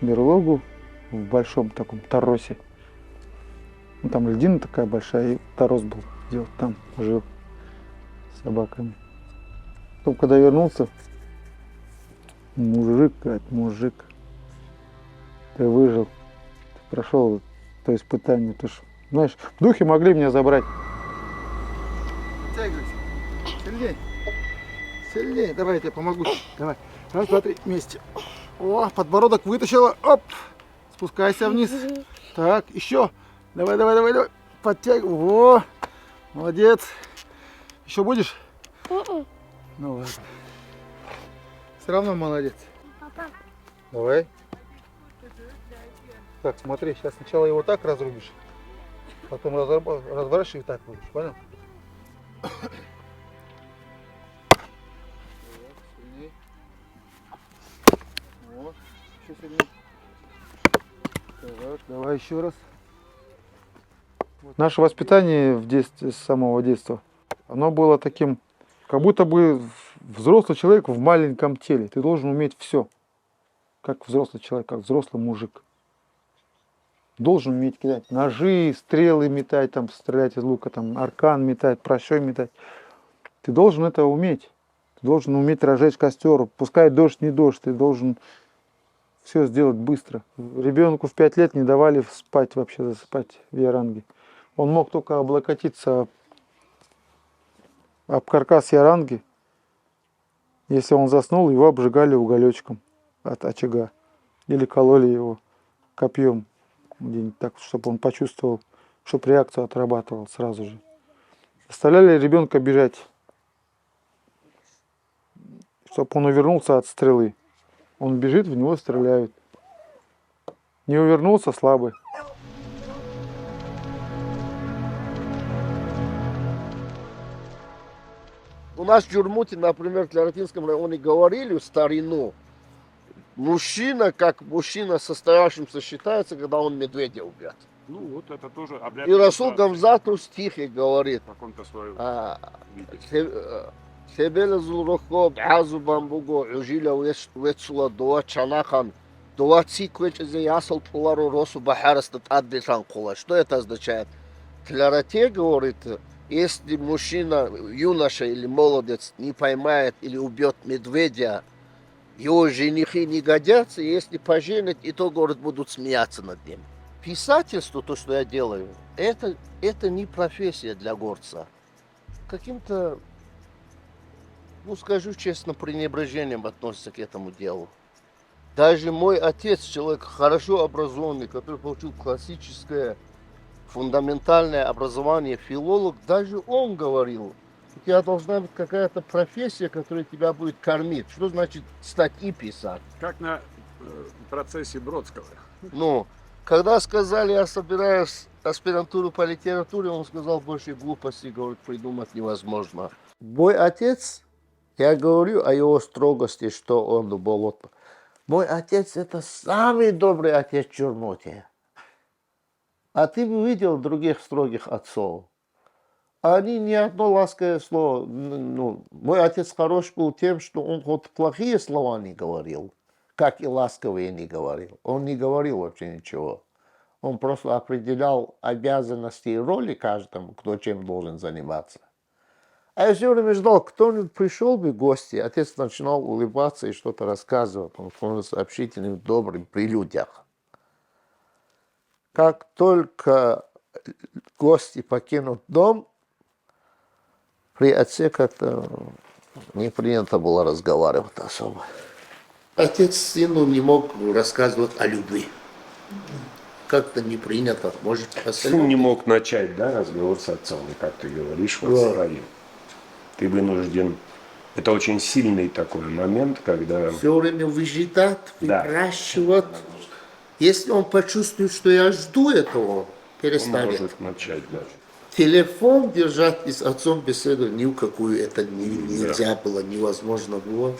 берлогу в большом таком торосе. Ну, там льдина такая большая, и торос был. Делал там, жил с собаками. Потом, когда вернулся, мужик, ты выжил, ты прошел то испытание. Ты ж, знаешь, духи могли меня забрать. Подтягивайся. Сильнее. Сильнее. Давай, я тебе помогу. Давай. Раз, два, три, вместе. О, подбородок вытащила. Оп. Спускайся вниз. Так, еще. Давай. Подтягивай. О, молодец. Еще будешь? Ну ладно. Все равно молодец. Давай. Так, смотри, сейчас сначала его так разрубишь, потом разворачиваешь и так будешь, понял? Вот, еще сильнее. Так, давай еще раз. Наше воспитание в детстве, с самого детства, оно было таким, как будто бы взрослый человек в маленьком теле. Ты должен уметь все, как взрослый человек, как взрослый мужик. Должен уметь кидать ножи, стрелы метать, там, стрелять из лука, там, аркан метать, прощой метать. Ты должен это уметь. Ты должен уметь разжечь костер. Пускай дождь, не дождь, ты должен все сделать быстро. Ребенку в 5 лет не давали спать, вообще засыпать в яранге. Он мог только облокотиться об каркас яранги. Если он заснул, его обжигали уголечком от очага. Или кололи его копьем. Где-нибудь так, чтобы он почувствовал, чтобы реакцию отрабатывал сразу же. Заставляли ребенка бежать, чтобы он увернулся от стрелы. Он бежит, в него стреляют. Не увернулся — слабый. У нас в Джурмуте, например, в Ларатинском районе говорили в старину, мужчина, как мужчина состоявшимся считается, когда он медведя убьет. Ну, вот это тоже обряд. И Расул Гамзату в стихе говорит, Себеле зулрохо б'азу бамбуго ужиля вецула доа чанахан доа циквечезе ясал пулару росу бахарастат аддишан кула. Что это означает? Тлярате говорит, если мужчина, юноша или молодец не поймает или убьет медведя, его женихи не годятся, если поженят, и то, говорит, будут смеяться над ним. Писательство, то, что я делаю, это не профессия для горца. Каким-то, ну скажу честно, пренебрежением относится к этому делу. Даже мой отец, человек хорошо образованный, который получил классическое, фундаментальное образование, филолог, даже он говорил, у тебя должна быть какая-то профессия, которая тебя будет кормить. Что значит статьи писать? Как на процессе Бродского. Ну, когда сказали, я собираюсь аспирантуру по литературе, он сказал, больше глупостей, говорит, придумать невозможно. Мой отец, я говорю о его строгости, что он был. Мой отец это самый добрый отец в Джурмуте. А ты бы видел других строгих отцов. Они ни одно ласковое слово. Ну, мой отец хорош был тем, что он хоть плохие слова не говорил, как и ласковые не говорил. Он не говорил вообще ничего. Он просто определял обязанности и роли каждому, кто чем должен заниматься. А я все время ждал, кто-нибудь пришел бы в гости, отец начинал улыбаться и что-то рассказывать. Он становился общительным, добрым при людях. Как только гости покинут дом, при отце как-то не принято было разговаривать особо. Отец сыну не мог рассказывать о любви. Как-то не принято. Может, Сын не мог начать, да, разговор с отцом, и как ты говоришь, вот Да. своим. Ты вынужден. Это очень сильный такой момент, когда... Все время выжидать, Да. выпрашивать. Если он почувствует, что я жду этого, Он перестанет. может начать, да. Телефон держать и с отцом беседовать ни в какую это нельзя было, невозможно было.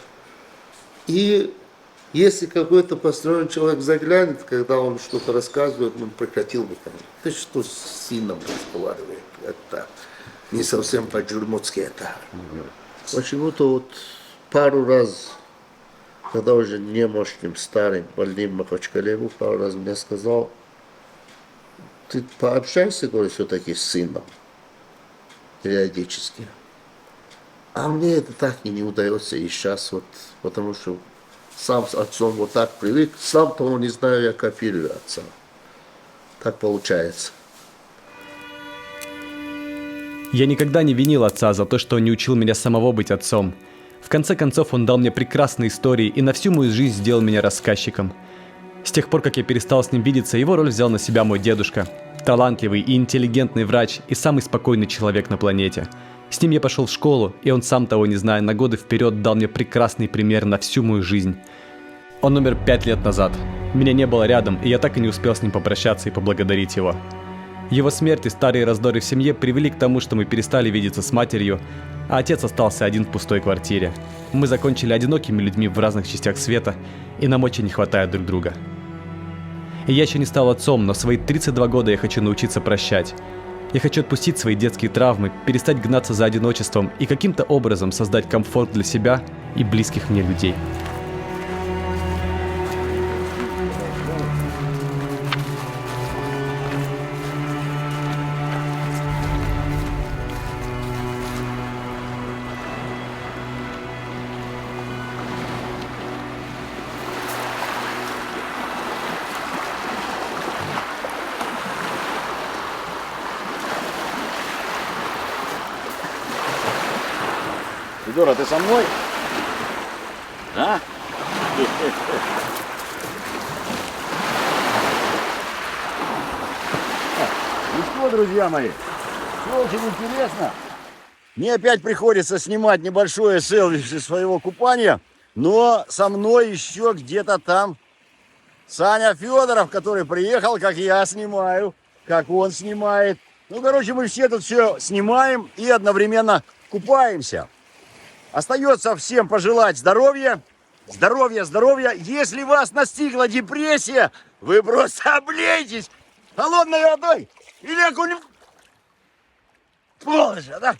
И если какой-то посторонний человек заглянет, когда он что-то рассказывает, он прекратил бы там. Ты что с сыном разговариваешь? Это не совсем по-джурмутски это. Почему-то вот пару раз, когда уже немощным, старым, больным Махачкале, пару раз мне сказал, ты пообщайся, говорю, все-таки с сыном периодически. А мне это так и не удается и сейчас, вот, потому что сам с отцом вот так привык, сам того не знаю, я копирую отца. Так получается. Я никогда не винил отца за то, что он не учил меня самого быть отцом. В конце концов, он дал мне прекрасные истории и на всю мою жизнь сделал меня рассказчиком. С тех пор, как я перестал с ним видеться, его роль взял на себя мой дедушка. Талантливый и интеллигентный врач и самый спокойный человек на планете. С ним я пошел в школу, и он, сам того не зная, на годы вперед дал мне прекрасный пример на всю мою жизнь. Он умер 5 лет назад. Меня не было рядом, и я так и не успел с ним попрощаться и поблагодарить его. Его смерть и старые раздоры в семье привели к тому, что мы перестали видеться с матерью, а отец остался один в пустой квартире. Мы закончили одинокими людьми в разных частях света, и нам очень не хватает друг друга. И я еще не стал отцом, но в свои 32 года я хочу научиться прощать. Я хочу отпустить свои детские травмы, перестать гнаться за одиночеством и каким-то образом создать комфорт для себя и близких мне людей. Федора, ты со мной? А? Ну что, друзья мои, все очень интересно. Мне опять приходится снимать небольшое селфи своего купания, но со мной еще где-то там Саня Федоров, который приехал, как я снимаю, как он снимает. Ну, короче, мы все тут все снимаем и одновременно купаемся. Остается всем пожелать здоровья, здоровья, здоровья. Если вас настигла депрессия, вы просто облейтесь холодной водой или какой-нибудь полоша, да?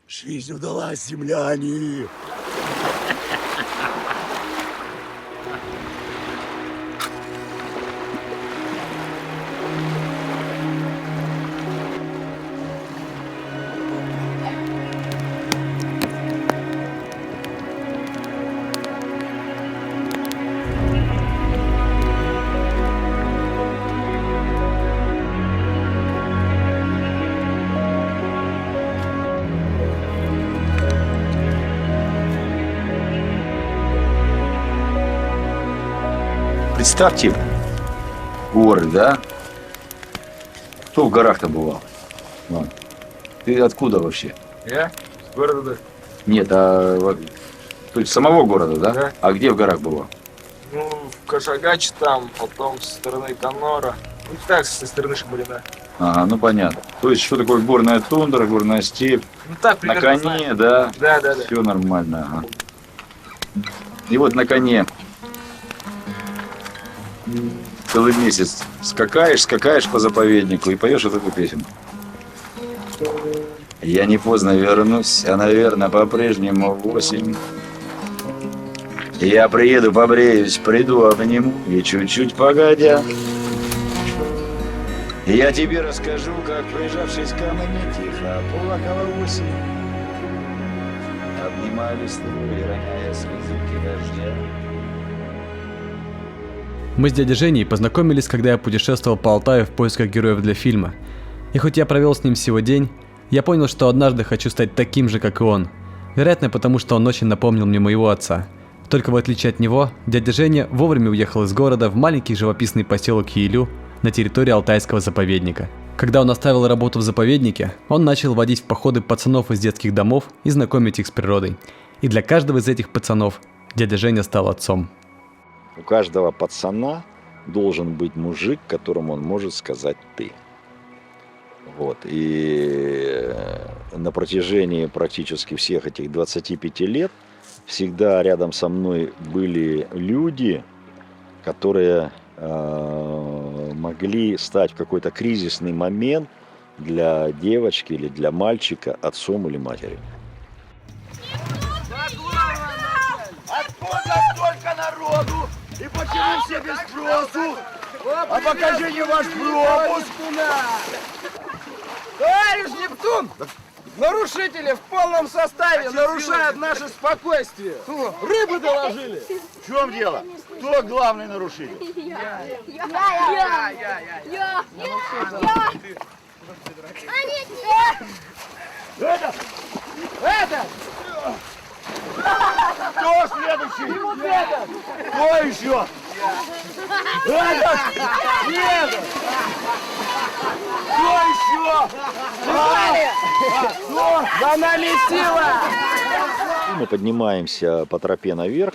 Жизнь удалась, земляне. Представьте, горы, да? Кто в горах-то бывал? Ладно. Ты откуда вообще? Я? С города. Нет, то есть самого города, да? Да. А где в горах бывал? Ну, в Кашагаче там, потом со стороны Конора. Ну, так, со стороны Шабалина. Ага, ну понятно. То есть, что такое горная тундра, горная степь? Ну, так, на примерно коне, знаю. да? Да. Все нормально, ага. И вот на коне целый месяц скакаешь по заповеднику и поешь вот эту песенку. Я не поздно вернусь, а, наверное, по-прежнему 8. Я приеду, побреюсь, приду, обниму, и чуть-чуть погодя я тебе расскажу, как, прижавшись ко мне, тихо плакала осень, обнимая листву и роняя слезинки дождя. Мы с дядей Женей познакомились, когда я путешествовал по Алтаю в поисках героев для фильма. И хоть я провел с ним всего день, я понял, что однажды хочу стать таким же, как и он. Вероятно, потому что он очень напомнил мне моего отца. Только в отличие от него, дядя Женя вовремя уехал из города в маленький живописный поселок Елю на территории Алтайского заповедника. Когда он оставил работу в заповеднике, он начал водить в походы пацанов из детских домов и знакомить их с природой. И для каждого из этих пацанов дядя Женя стал отцом. У каждого пацана должен быть мужик, которому он может сказать «ты». Вот. И на протяжении практически всех этих 25 лет всегда рядом со мной были люди, которые могли стать в какой-то кризисный момент для девочки или для мальчика отцом или матерью. Откуда столько народу? И почему все без спросу? А покажите ваш пропуск! Товарищ Нептун! Нарушители в полном составе нарушают наше спокойствие. Рыбы доложили. В чем дело? Кто главный нарушитель? Я. Это! Кто следующий? Кто еще? Этот! Нет! Кто еще? За нами сила! Мы поднимаемся по тропе наверх.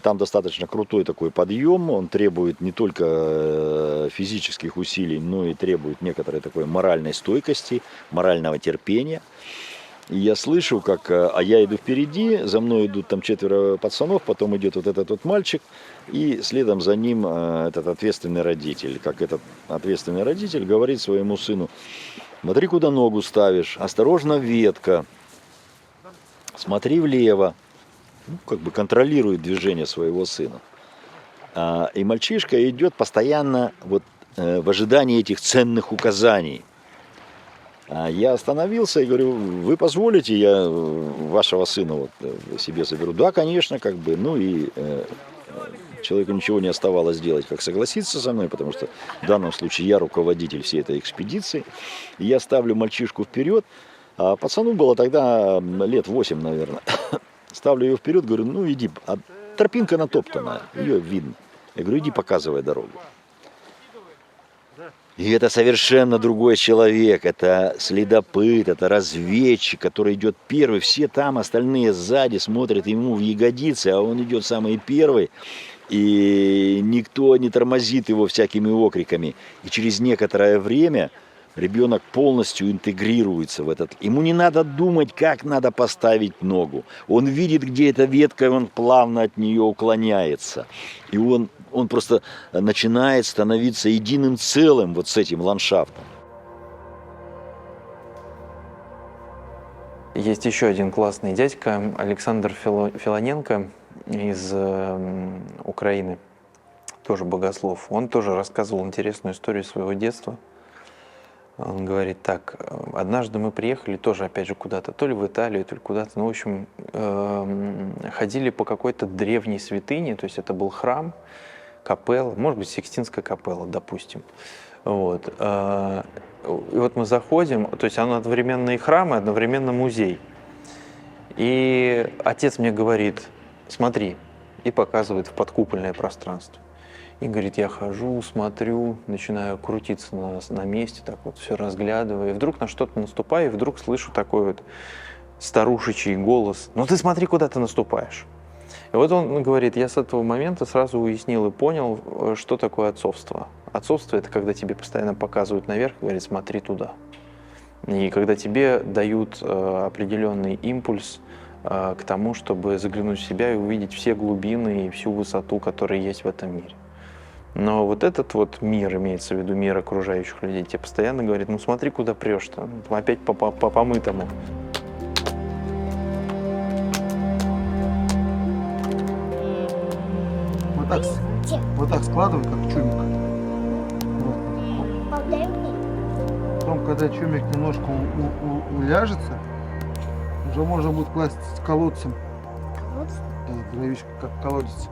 Там достаточно крутой такой подъем. Он требует не только физических усилий, но и требует некоторой такой моральной стойкости, морального терпения. И я слышу, как... А я иду впереди, за мной идут там 4 пацанов, потом идет вот этот вот мальчик, и следом за ним этот ответственный родитель. Как этот ответственный родитель говорит своему сыну: смотри, куда ногу ставишь, осторожно, ветка, смотри влево. Ну, как бы контролирует движение своего сына. И мальчишка идет постоянно вот, в ожидании этих ценных указаний. Я остановился и говорю: вы позволите, я вашего сына вот себе заберу? Да, конечно, как бы. Ну и человеку ничего не оставалось делать, как согласиться со мной, потому что в данном случае я руководитель всей этой экспедиции. И я ставлю мальчишку вперед, а пацану было тогда лет 8, наверное. Ставлю ее вперед, говорю: ну иди, а тропинка натоптанная, ее видно. Я говорю: иди, показывай дорогу. И это совершенно другой человек, это следопыт, это разведчик, который идет первый. Все там, остальные сзади смотрят ему в ягодицы, а он идет самый первый. И никто не тормозит его всякими окриками. И через некоторое время ребенок полностью интегрируется в этот. Ему не надо думать, как надо поставить ногу. Он видит, где эта ветка, и он плавно от нее уклоняется. И он просто начинает становиться единым целым вот с этим ландшафтом. Есть еще один классный дядька, Александр Филоненко из Украины, тоже богослов. Он тоже рассказывал интересную историю своего детства. Он говорит так: однажды мы приехали тоже, опять же, куда-то, то ли в Италию, то ли куда-то, ну, в общем, ходили по какой-то древней святыне, то есть это был храм, капелла, может быть, Сикстинская капелла, допустим. Вот. И вот мы заходим, то есть он одновременно и храм, и одновременно музей. И отец мне говорит: смотри, и показывает в подкупольное пространство. И говорит, я хожу, смотрю, начинаю крутиться на месте, так вот все разглядываю. И вдруг на что-то наступаю, и вдруг слышу такой вот старушечий голос: ну ты смотри, куда ты наступаешь. И вот он говорит, я с этого момента сразу уяснил и понял, что такое отцовство. Отцовство — это когда тебе постоянно показывают наверх и говорят, смотри туда. И когда тебе дают определенный импульс к тому, чтобы заглянуть в себя и увидеть все глубины и всю высоту, которая есть в этом мире. Но вот этот вот мир, имеется в виду мир окружающих людей, тебе постоянно говорит, ну смотри, куда прешь-то, опять по помытому. Вот так складывай, как чумик. Потом, когда чумик немножко уляжется, уже можно будет класть с колодцем. Да, видишь, как колодец.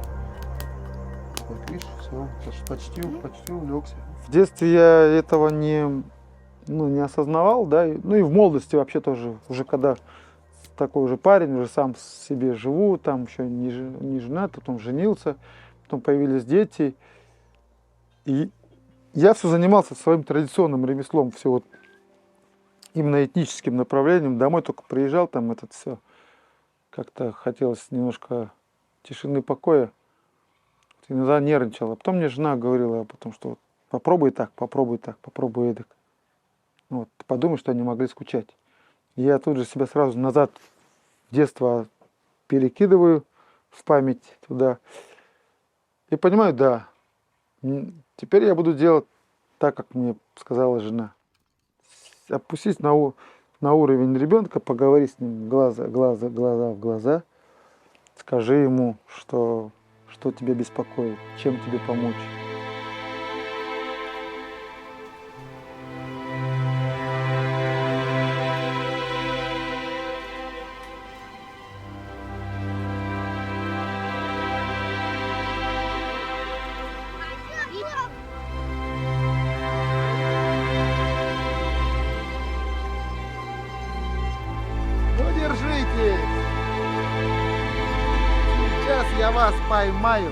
Вот, видишь, все, почти улегся. В детстве я этого не осознавал, да, ну и в молодости вообще тоже, уже когда такой уже парень, уже сам себе живу, там еще не женат, потом женился, потом появились дети. И я все занимался своим традиционным ремеслом, все вот именно этническим направлением. Домой только приезжал, там это все как-то хотелось немножко тишины, покоя. Иногда нервничал. А потом мне жена говорила, потому что вот, попробуй так, попробуй эдак. Вот, подумай, что они могли скучать. И я тут же себя сразу назад в детство перекидываю в память туда. И понимаю, да, теперь я буду делать так, как мне сказала жена. Опустись на уровень ребенка, поговори с ним глаза в глаза, скажи ему, что тебя беспокоит, чем тебе помочь. Сейчас я вас поймаю.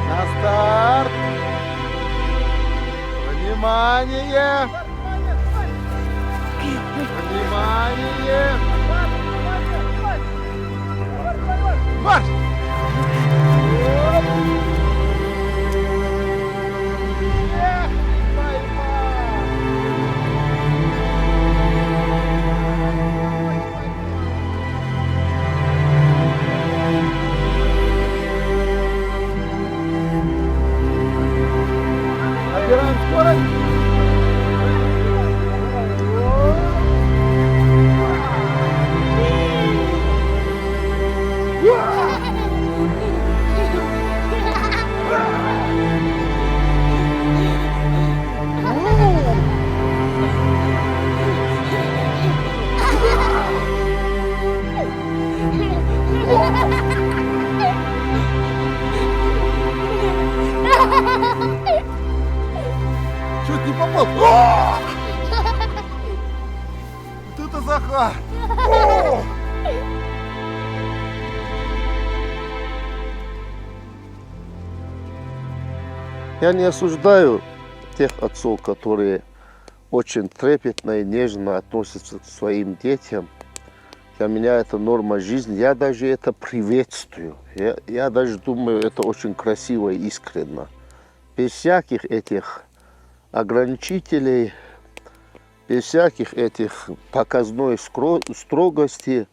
На старт. Внимание. Внимание! Марш! Набираем скорость. Чуть не попал. Вот это Захар! Я не осуждаю тех отцов, которые очень трепетно и нежно относятся к своим детям. Для меня это норма жизни. Я даже это приветствую. Я даже думаю, это очень красиво и искренно. Без всяких этих ограничителей, без всяких этих показной строгости.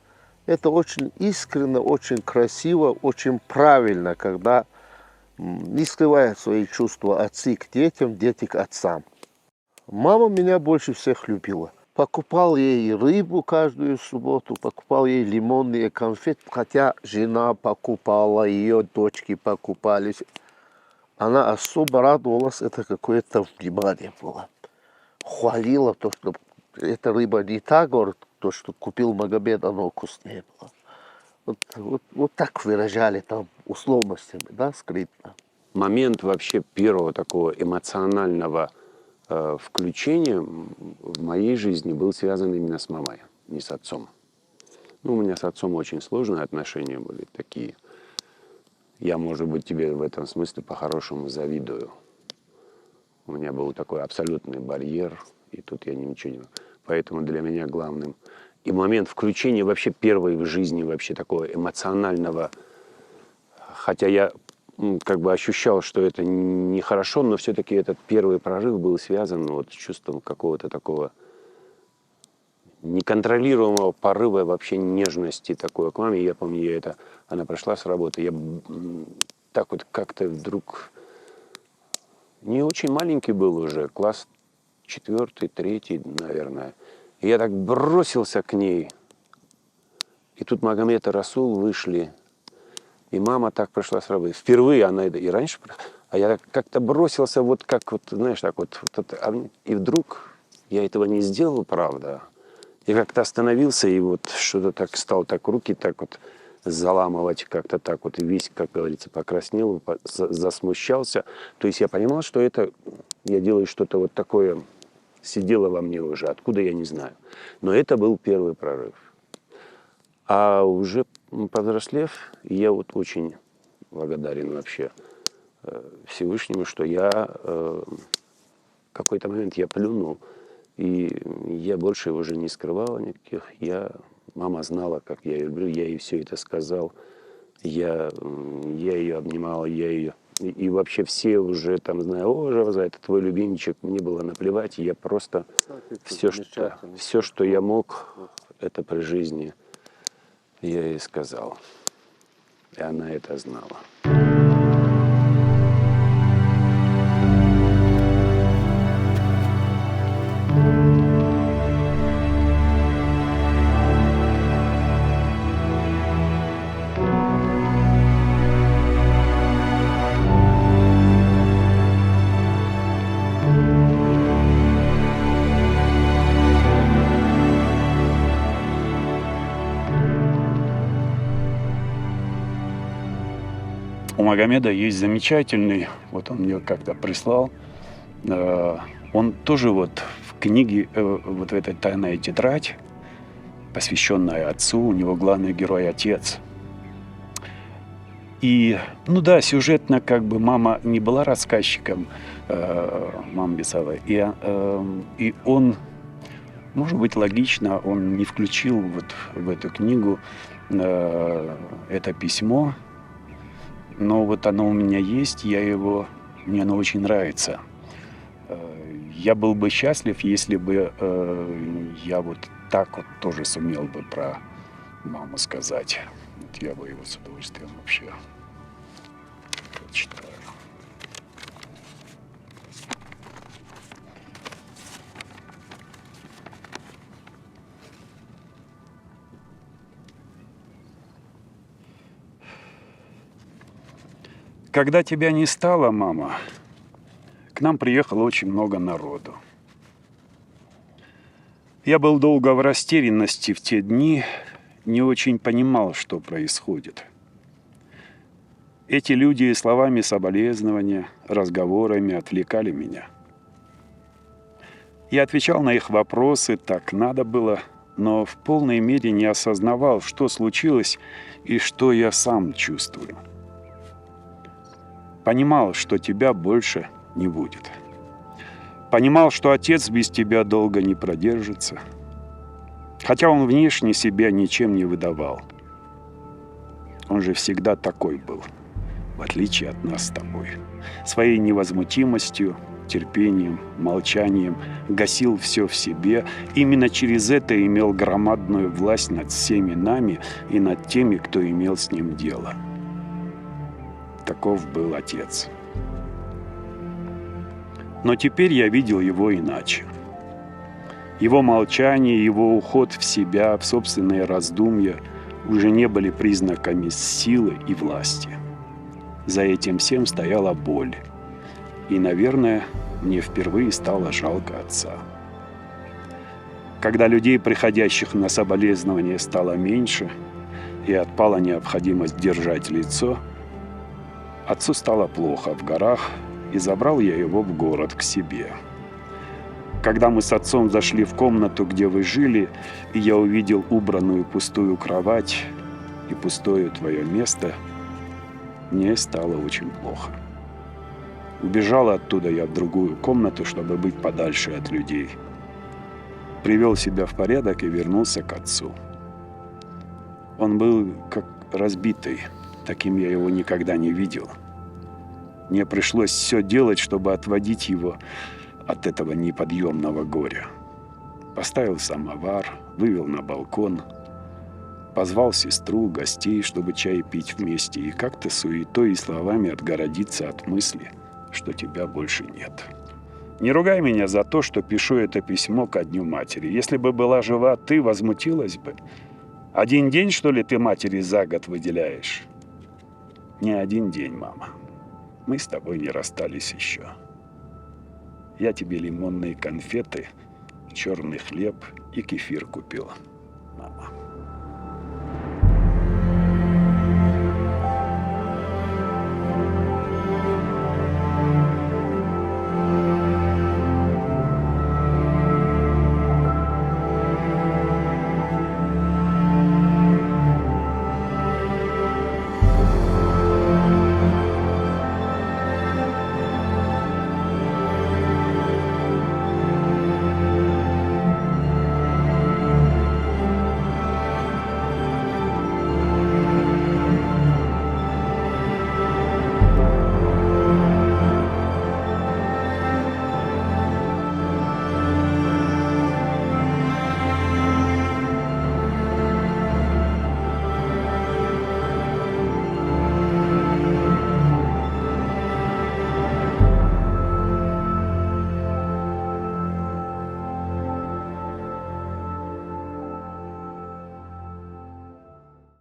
Это очень искренно, очень красиво, очень правильно, когда не скрывают свои чувства отцы к детям, дети к отцам. Мама меня больше всех любила. Покупал ей рыбу каждую субботу, покупал ей лимонные конфеты, хотя жена покупала, ее дочки покупались. Она особо радовалась, это какое-то внимание было. Хвалила то, что эта рыба не та, говорит, то, что купил Магомед, оно вкуснее было. Вот так выражали там условностями, да, скрытно. Момент вообще первого такого эмоционального включения в моей жизни был связан именно с мамой, не с отцом. Ну, у меня с отцом очень сложные отношения были такие. Я, может быть, тебе в этом смысле по-хорошему завидую. У меня был такой абсолютный барьер, и тут я ничего не... Поэтому для меня главным... И момент включения вообще первый в жизни вообще такого эмоционального... Хотя я как бы ощущал, что это нехорошо, но все-таки этот первый прорыв был связан вот с чувством какого-то такого неконтролируемого порыва вообще нежности такой к маме. Я помню, она пришла с работы, я так вот как-то вдруг не очень маленький был уже, класс 4, 3, наверное. И я так бросился к ней. И тут Магомед и Расул вышли. И мама так пришла с работы. Впервые она и раньше, а я как-то бросился вот как вот, знаешь, так вот. И вдруг я этого не сделал, правда. Я как-то остановился и вот что-то так стал, так руки так вот заламывать, как-то так вот. И весь, как говорится, покраснел, засмущался. То есть я понимал, что это, я делаю что-то вот такое, сидело во мне уже, откуда я не знаю. Но это был первый прорыв. А уже повзрослев, я вот очень благодарен вообще Всевышнему, что я в какой-то момент я плюнул, и я больше уже не скрывал никаких. Мама знала, как я ее люблю, я ей все это сказал, я ее обнимал, я ее... И вообще все уже там знают, о, Жаваза, это твой любимчик, мне было наплевать, я просто все, что я мог, это при жизни, я ей сказал. И она это знала. У Магомеда есть замечательный, вот он мне как-то прислал, он тоже вот в книге, вот в этой «Тайная тетрадь», посвященная отцу, у него главный герой отец. И, ну да, сюжетно как бы мама не была рассказчиком, мама Бесовой, и он Может быть, логично, он не включил вот в эту книгу это письмо, но вот оно у меня есть, мне оно очень нравится. Я был бы счастлив, если бы я вот так вот тоже сумел бы про маму сказать. Вот я бы его с удовольствием вообще прочитаю. Когда тебя не стало, мама, к нам приехало очень много народу. Я был долго в растерянности в те дни, не очень понимал, что происходит. Эти люди словами соболезнования, разговорами отвлекали меня. Я отвечал на их вопросы, так надо было, но в полной мере не осознавал, что случилось и что я сам чувствую. Понимал, что тебя больше не будет. Понимал, что отец без тебя долго не продержится. Хотя он внешне себя ничем не выдавал. Он же всегда такой был, в отличие от нас с тобой. Своей невозмутимостью, терпением, молчанием гасил все в себе. Именно через это имел громадную власть над всеми нами и над теми, кто имел с ним дело. Таков был отец. Но теперь я видел его иначе. Его молчание, его уход в себя, в собственные раздумья уже не были признаками силы и власти. За этим всем стояла боль. И, наверное, мне впервые стало жалко отца. Когда людей, приходящих на соболезнования, стало меньше, и отпала необходимость держать лицо, отцу стало плохо в горах, и забрал я его в город к себе. Когда мы с отцом зашли в комнату, где вы жили, и я увидел убранную пустую кровать и пустое твое место, мне стало очень плохо. Убежал оттуда я в другую комнату, чтобы быть подальше от людей. Привел себя в порядок и вернулся к отцу. Он был как разбитый, таким я его никогда не видел. Мне пришлось все делать, чтобы отводить его от этого неподъемного горя. Поставил самовар, вывел на балкон, позвал сестру, гостей, чтобы чай пить вместе, и как-то суетой и словами отгородиться от мысли, что тебя больше нет. Не ругай меня за то, что пишу это письмо ко Дню матери. Если бы была жива, ты возмутилась бы. 1 день, что ли, ты матери за год выделяешь? Не 1 день, мама. Мы с тобой не расстались еще. Я тебе лимонные конфеты, черный хлеб и кефир купила, мама.